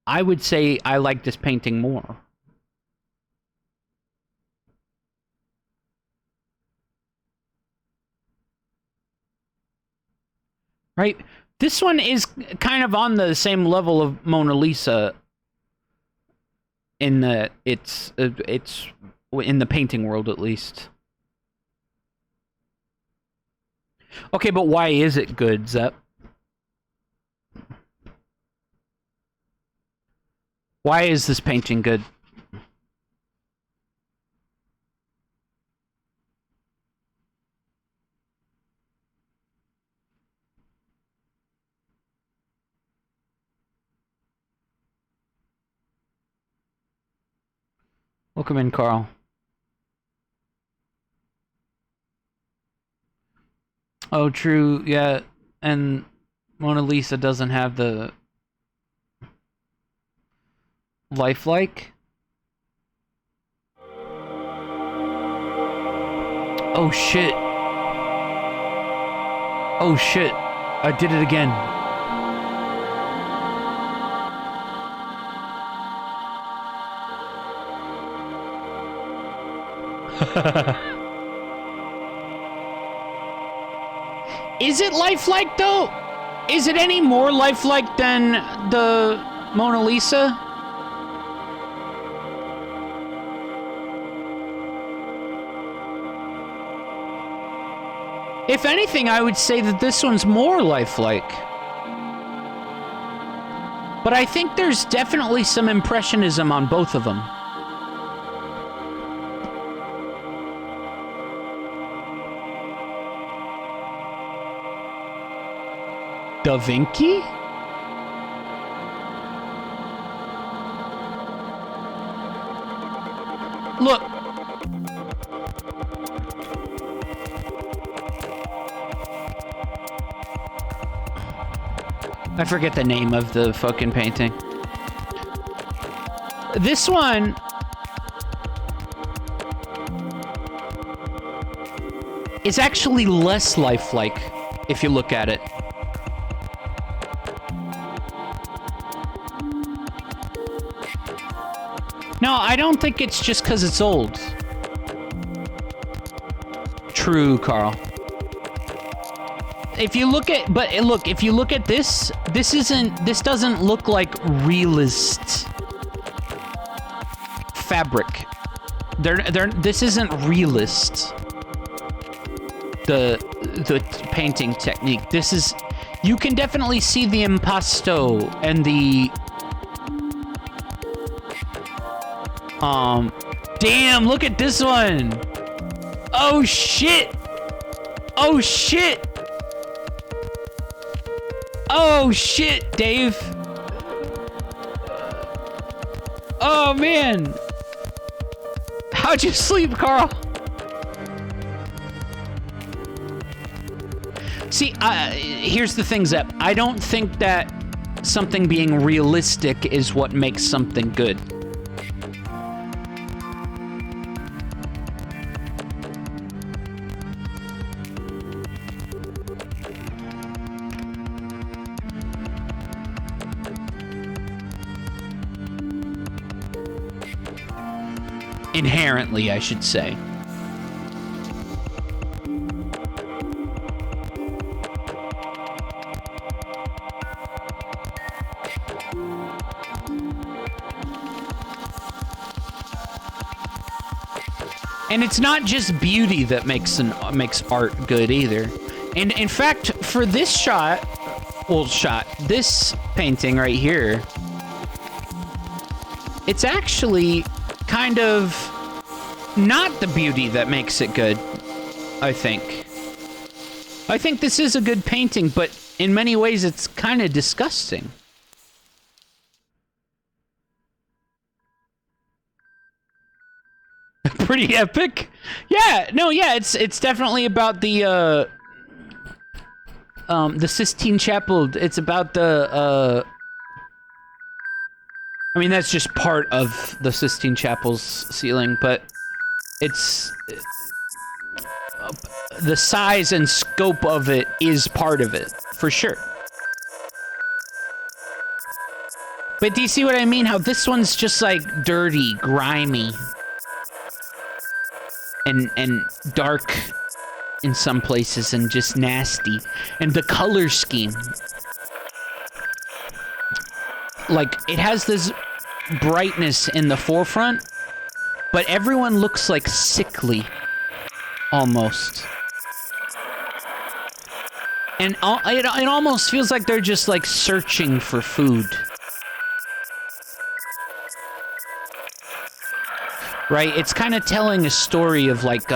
I would say I like this painting more. Right? This one is kind of on the same level of Mona Lisa in that it's in the painting world, at least. Okay, but why is it good, Zep? Why is this painting good? Welcome in, Carl. Oh, true, yeah. And Mona Lisa doesn't have the lifelike. Oh shit. Oh shit. I did it again. Is it lifelike though? Is it any more lifelike than the Mona Lisa? If anything, I would say that this one's more lifelike. But I think there's definitely some impressionism on both of them. Da Vinci? Look. I forget the name of the fucking painting. This one is actually less lifelike if you look at it. No, I don't think it's just because it's old. True, Carl. If you look at, but look, if you look at this, this doesn't look like realist fabric. This isn't realist. the painting technique. This is, you can definitely see the impasto and the damn, look at this one. Oh shit. Oh shit. Oh shit, Dave. Oh man. How'd you sleep, Carl? See, here's the thing, Zep. I don't think that something being realistic is what makes something good. Inherently, I should say. And it's not just beauty that makes art good either. And in fact, for this this painting right here, it's actually kind of not the beauty that makes it good, I think. I think this is a good painting, but in many ways it's kind of disgusting. Pretty epic. Yeah, no, yeah, it's definitely about the Sistine Chapel. It's about the I mean, that's just part of the Sistine Chapel's ceiling, but it's the size and scope of it is part of it, for sure. But do you see what I mean? How this one's just like dirty, grimy, and dark in some places, and just nasty. And the color scheme, like, it has this brightness in the forefront, but everyone looks like sickly, almost. And it almost feels like they're just like searching for food. Right? It's kind of telling a story of like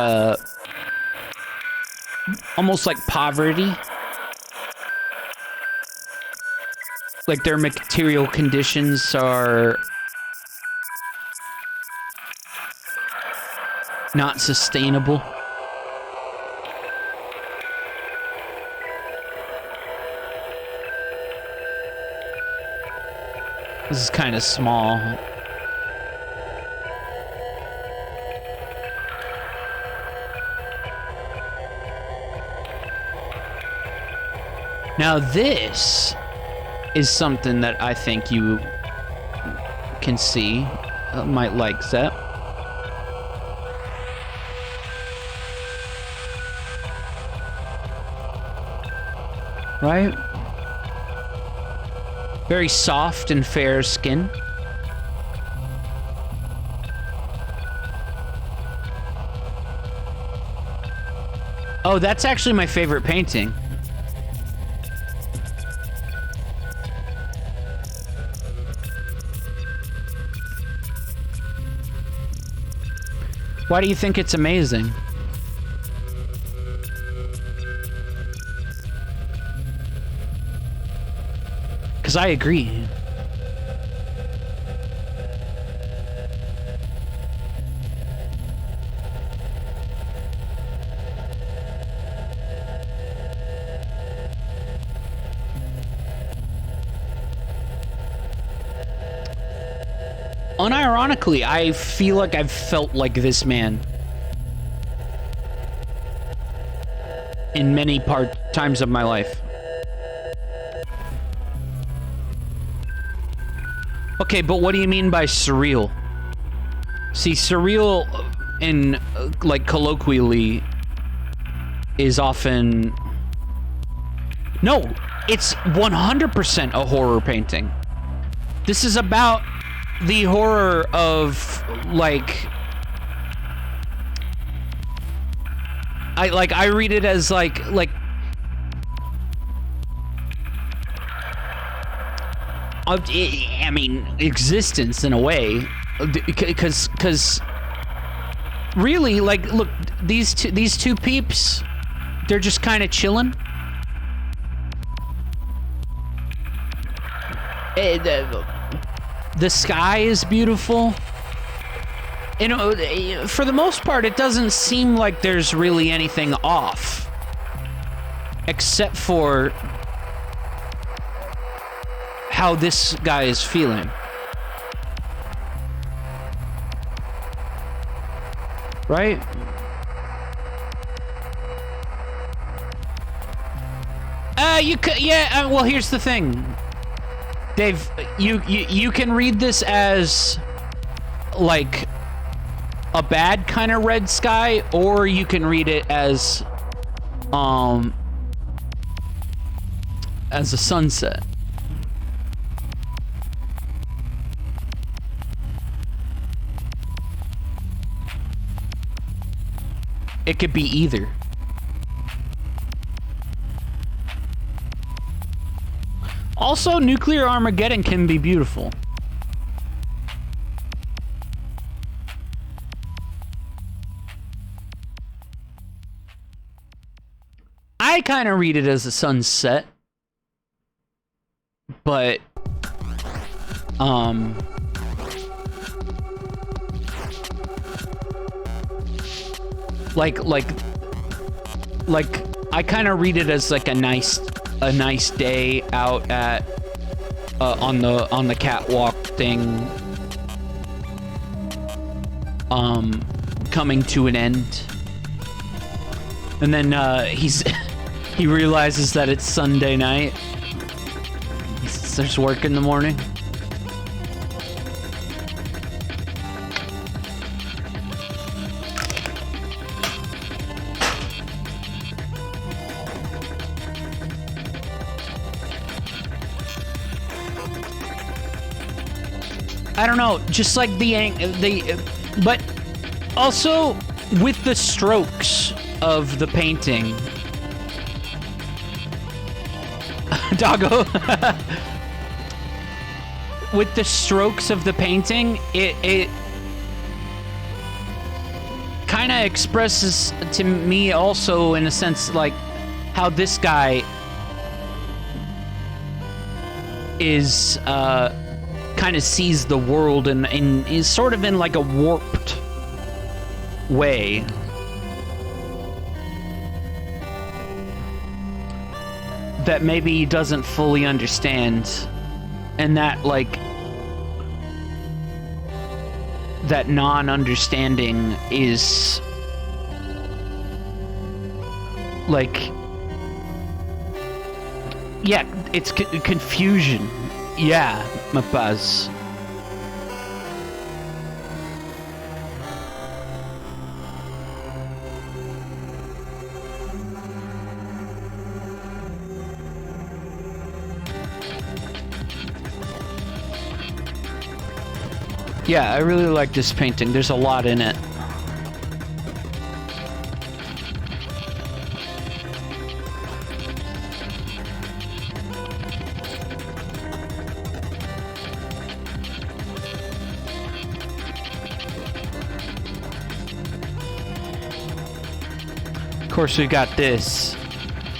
almost like poverty. Like their material conditions are not sustainable. This is kind of small. Now this is something that I think you can see, might like that. Right? Very soft and fair skin. Oh, that's actually my favorite painting. Why do you think it's amazing? Because I agree. Unironically, I feel like I've felt like this man in many times of my life. Okay, but what do you mean by surreal? See, surreal in, like, colloquially is often... No, it's 100% a horror painting. This is about the horror of, like, I read it as like I mean, existence in a way, because really, like, look, these two peeps, they're just kind of chilling. The sky is beautiful. You know, for the most part, it doesn't seem like there's really anything off, except for how this guy is feeling. Right? You could, yeah, well, here's the thing. Dave, you can read this as, like, a bad kind of red sky, or you can read it as a sunset. It could be either. Also, nuclear Armageddon can be beautiful. I kind of read it as a sunset, but like I kind of read it as like a nice day out at on the catwalk thing, coming to an end, and then he realizes that it's Sunday night. He starts work in the morning. I don't know, just like but also with the strokes of the painting. Doggo. With the strokes of the painting, it kind of expresses to me also, in a sense, like how this guy is kind of sees the world and is sort of in like a warped way. That maybe he doesn't fully understand, and that like that non-understanding is like, yeah, it's confusion. Yeah, my buzz. Yeah, I really like this painting. There's a lot in it. Of course, we got this.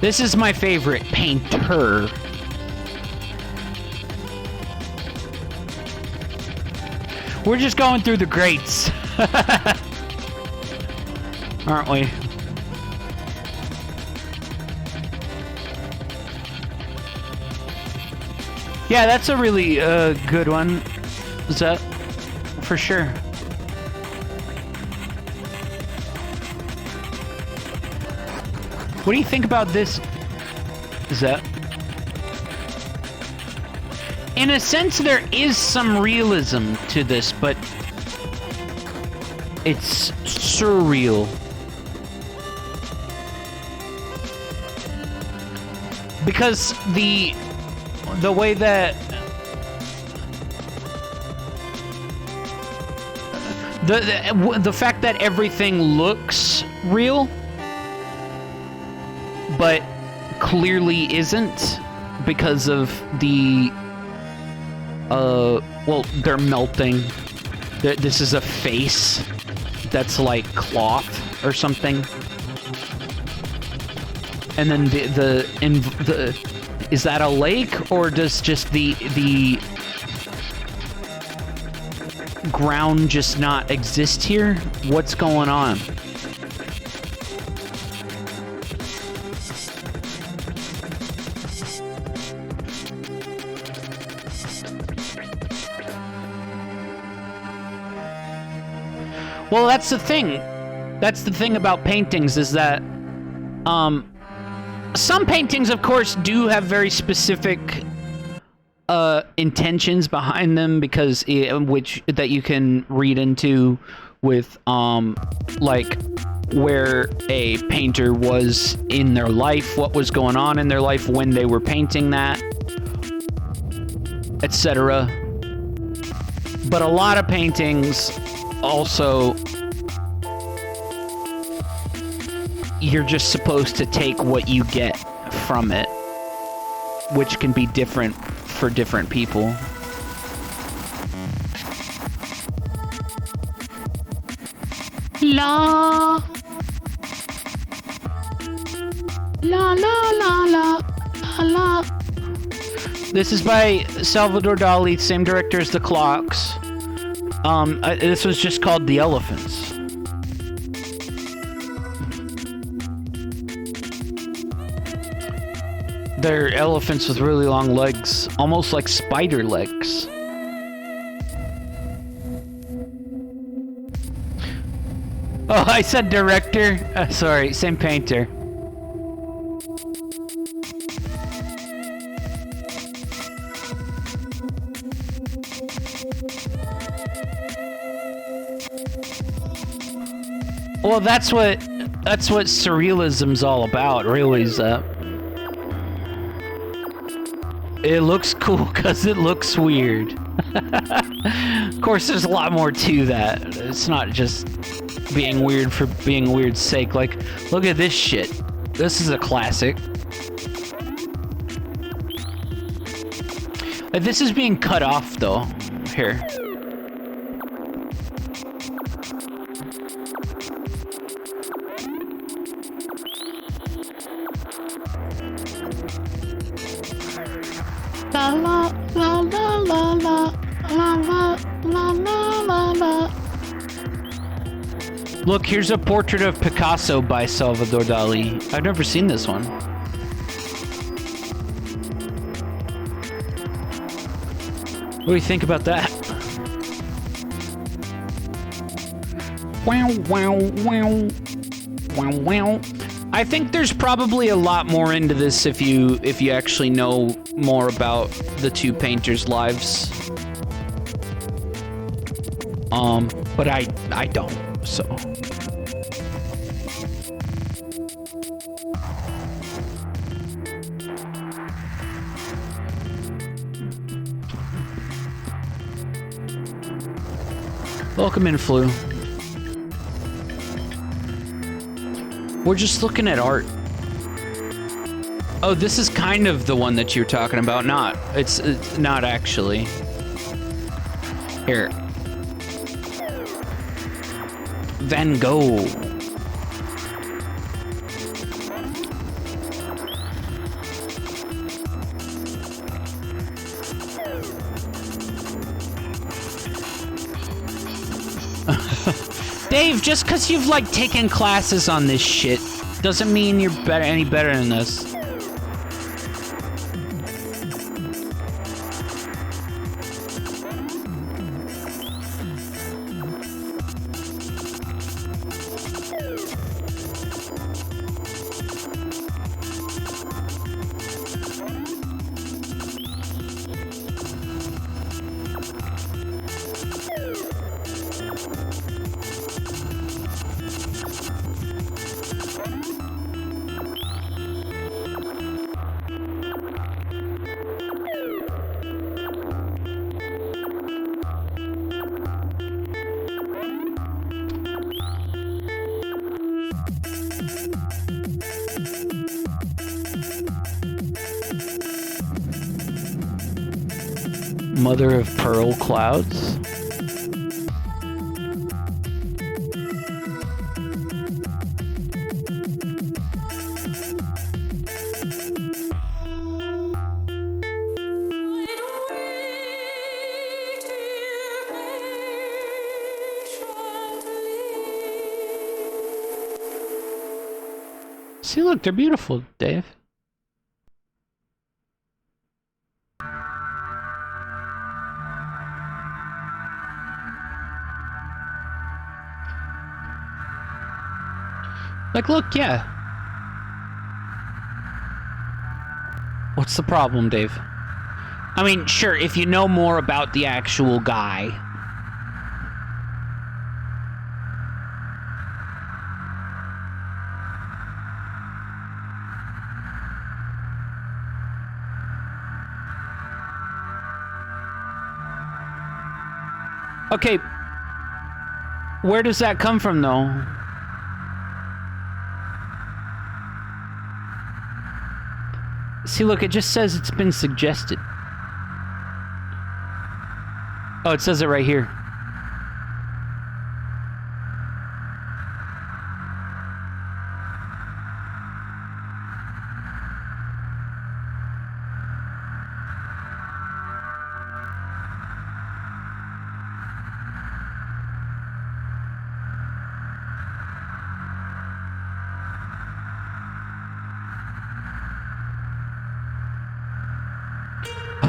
This is my favorite painter. We're just going through the greats. Aren't we? Yeah, that's a really good one. Is that for sure? What do you think about this? Is that? In a sense, there is some realism to this, but it's surreal. Because the way that the fact that everything looks real but clearly isn't because of the well, they're melting. This is a face that's like cloth or something. And then the is that a lake, or does just the ground just not exist here? What's going on? Well, that's the thing. That's the thing about paintings, is that some paintings, of course, do have very specific intentions behind them, because which that you can read into with like where a painter was in their life, what was going on in their life when they were painting that, etc. But a lot of paintings also, you're just supposed to take what you get from it, which can be different for different people. La la la la la la la. This is by Salvador Dali, same director as The Clocks. This was just called The Elephants. They're elephants with really long legs, almost like spider legs. Oh, I said director. Sorry, same painter. Well, that's what surrealism's all about, really, is that it looks cool because it looks weird. Of course, there's a lot more to that. It's not just being weird for being weird's sake. Like, look at this shit. This is a classic. This is being cut off, though. Here. La la la la la la la la la la la. Look, here's a portrait of Picasso by Salvador Dali. I've never seen this one. What do you think about that? Wow, wow, wow. Wow, wow. I think there's probably a lot more into this if you actually know more about the two painters' lives. But I don't, so. Welcome in, Flu. We're just looking at art. Oh, this is kind of the one that you're talking about. Not. It's not actually. Here. Van Gogh. Dave, just because you've like taken classes on this shit doesn't mean you're any better than this. Mother of pearl clouds? See, look, they're beautiful, Dave. Like, look, yeah. What's the problem, Dave? I mean, sure, if you know more about the actual guy. Okay. Where does that come from, though? See, look, it just says it's been suggested. Oh, it says it right here.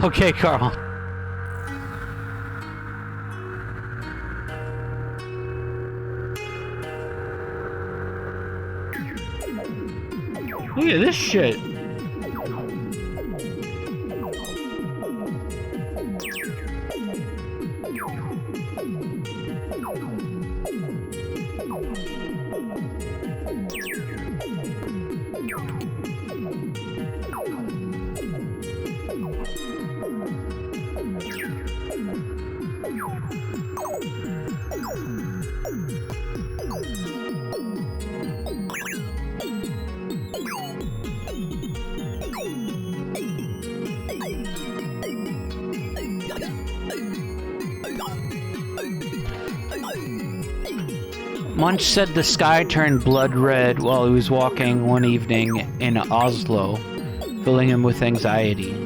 Okay, Carl. Look at this shit. Munch said the sky turned blood red while he was walking one evening in Oslo, filling him with anxiety.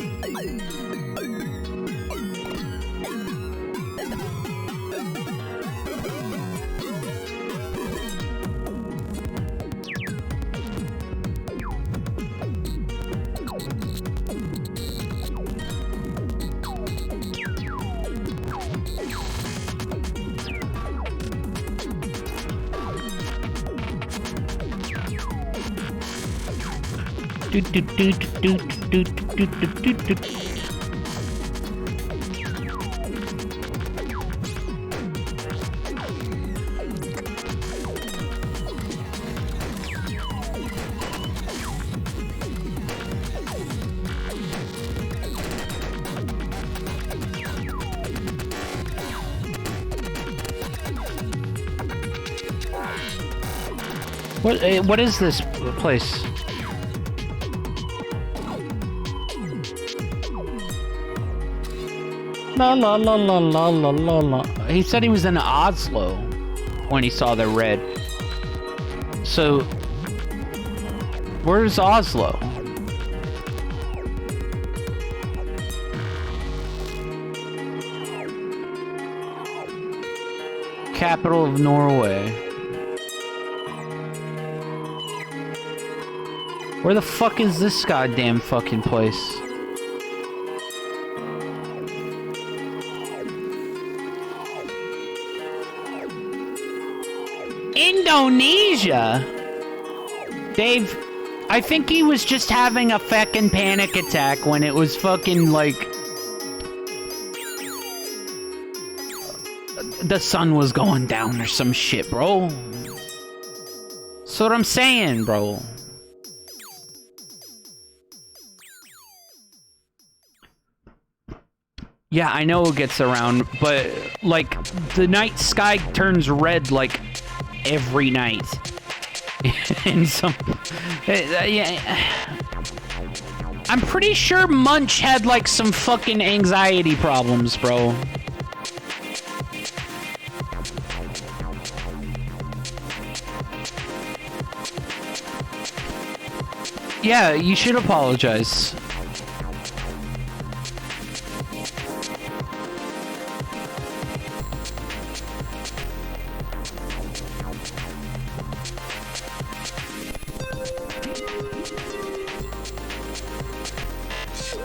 What is this place? La la la la la la la la. He said he was in Oslo when he saw the red. So, where's Oslo? Capital of Norway. Where the fuck is this goddamn fucking place? Indonesia? Dave, I think he was just having a fucking panic attack when it was fucking like... the sun was going down or some shit, bro. That's what I'm saying, bro. Yeah, I know it gets around, but, like, the night sky turns red, like, every night. In some... yeah. I'm pretty sure Munch had, like, some fucking anxiety problems, bro. Yeah, you should apologize.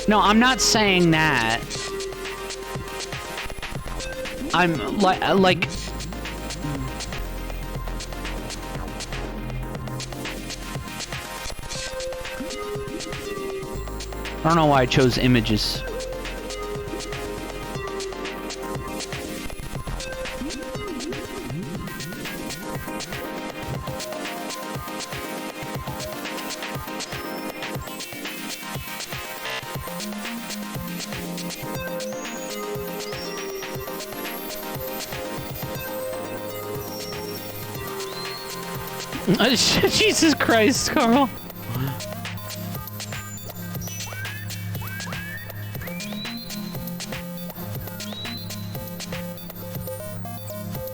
No, I'm not saying that. I'm like I don't know why I chose images. Jesus Christ, Carl.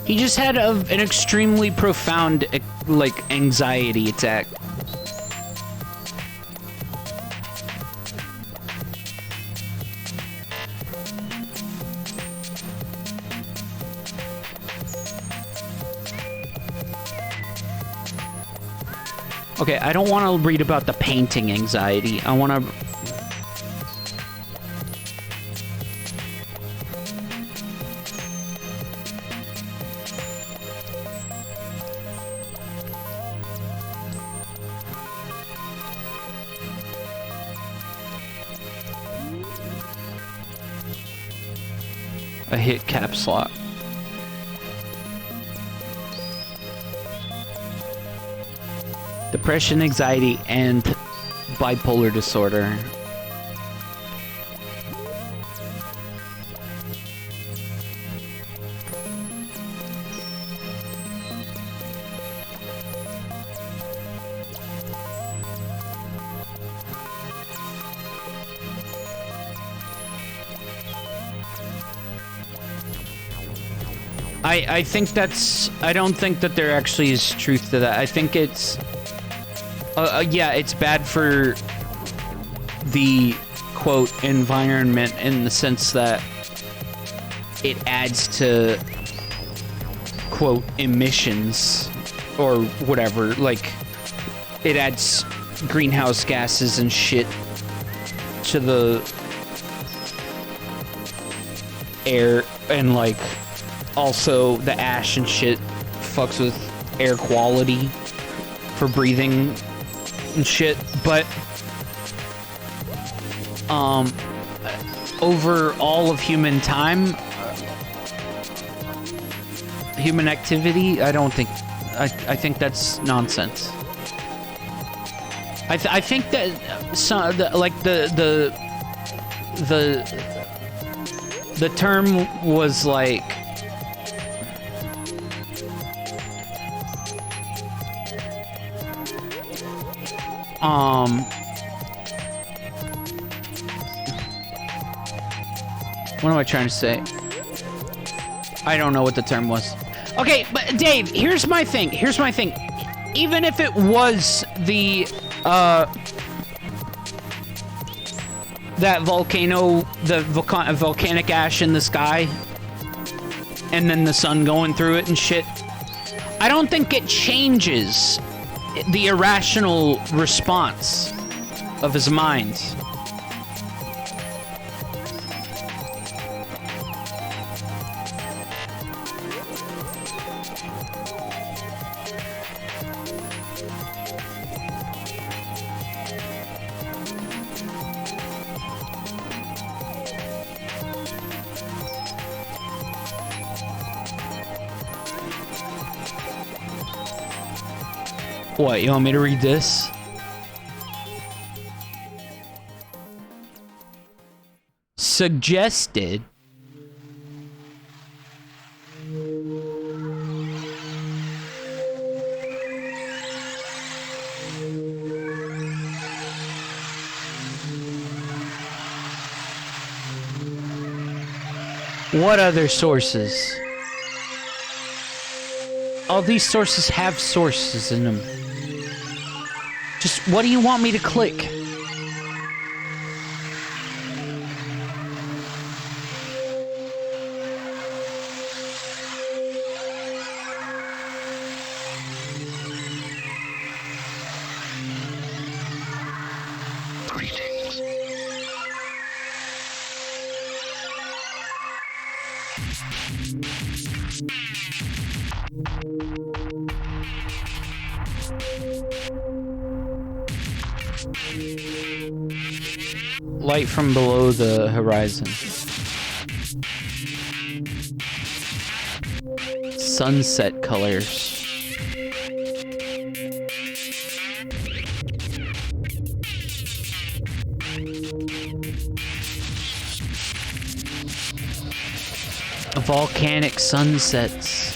He just had an extremely profound, like, anxiety attack. Okay, I don't want to read about the painting anxiety. I want to... I hit caps lock. Depression, anxiety, and bipolar disorder. I think that's... I don't think that there actually is truth to that. I think it's... yeah, it's bad for the, quote, environment in the sense that it adds to, quote, emissions or whatever. Like, it adds greenhouse gases and shit to the air, and, like, also the ash and shit fucks with air quality for breathing and shit, but over all of human time, human activity, I don't think... I think that's nonsense. I think that some, like the term was like... what am I trying to say? I don't know what the term was. Okay, but Dave, here's my thing. Here's my thing. Even if it was the, that volcano, the volcanic ash in the sky, and then the sun going through it and shit, I don't think it changes the irrational response of his mind. What, you want me to read this? Suggested What other sources? All these sources have sources in them. Just, what do you want me to click? Light from below the horizon. Sunset colors. Volcanic sunsets.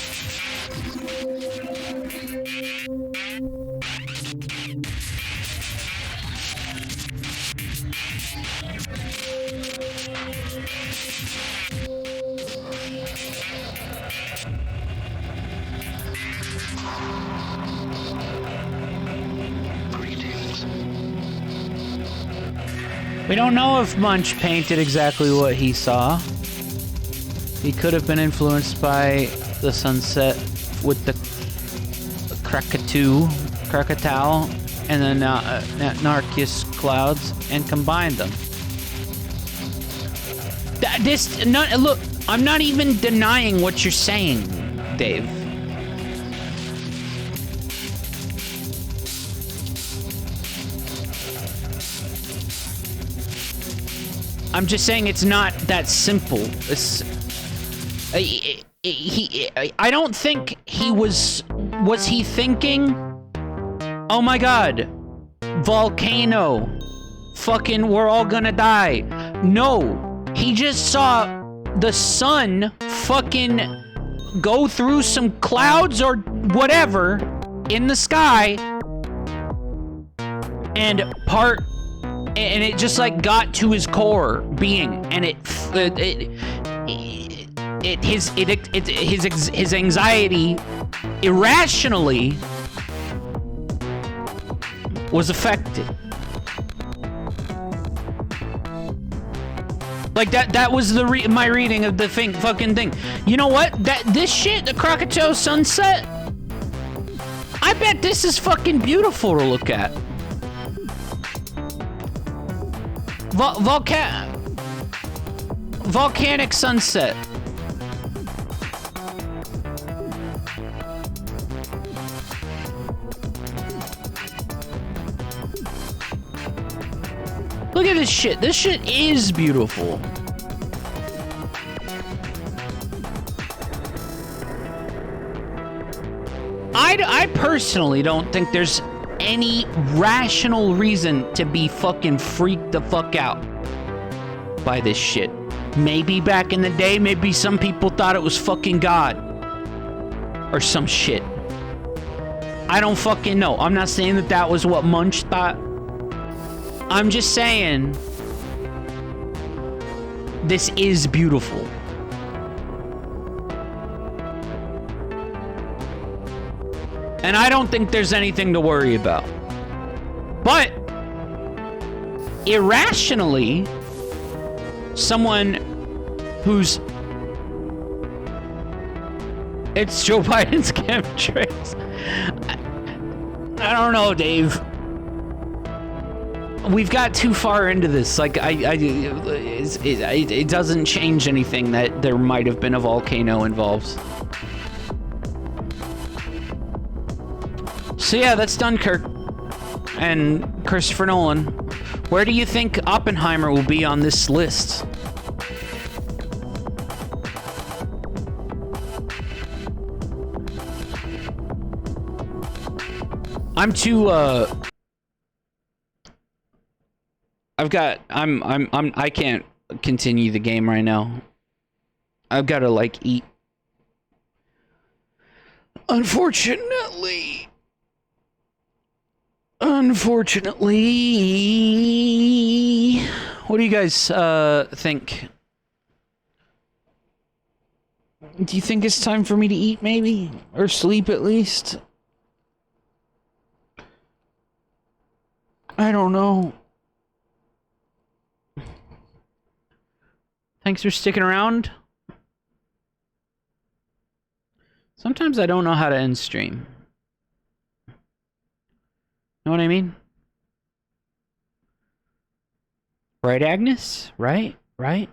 We don't know if Munch painted exactly what he saw. He could have been influenced by the sunset with the Krakatau, and the Narcissus clouds and combined them. Look, I'm not even denying what you're saying, Dave. I'm just saying it's not that simple. I don't think he was he thinking, oh my god, volcano, fucking we're all gonna die. No, he just saw the sun fucking go through some clouds or whatever in the sky and it just like got to his core being, and his anxiety irrationally was affected. Like that was my reading of the fucking thing. You know what? This shit, the Krakatoa sunset, I bet this is fucking beautiful to look at. Volcanic sunset. Look at this shit. This shit is beautiful. I personally don't think there's any rational reason to be fucking freaked the fuck out by this shit. Maybe back in the day, maybe some people thought it was fucking God or some shit. I don't fucking know. I'm not saying that was what Munch thought. I'm just saying this is beautiful. And I don't think there's anything to worry about. But irrationally, someone who's... It's Joe Biden's chemtrails. I don't know, Dave. We've got too far into this. Like, it doesn't change anything that there might have been a volcano involved. So yeah, that's Dunkirk and Christopher Nolan. Where do you think Oppenheimer will be on this list? I'm too I can't continue the game right now. I've got to like eat. Unfortunately, what do you guys think? Do you think it's time for me to eat, maybe? Or sleep, at least? I don't know. Thanks for sticking around. Sometimes I don't know how to end stream. Know what I mean? Right, Agnes? Right? Right?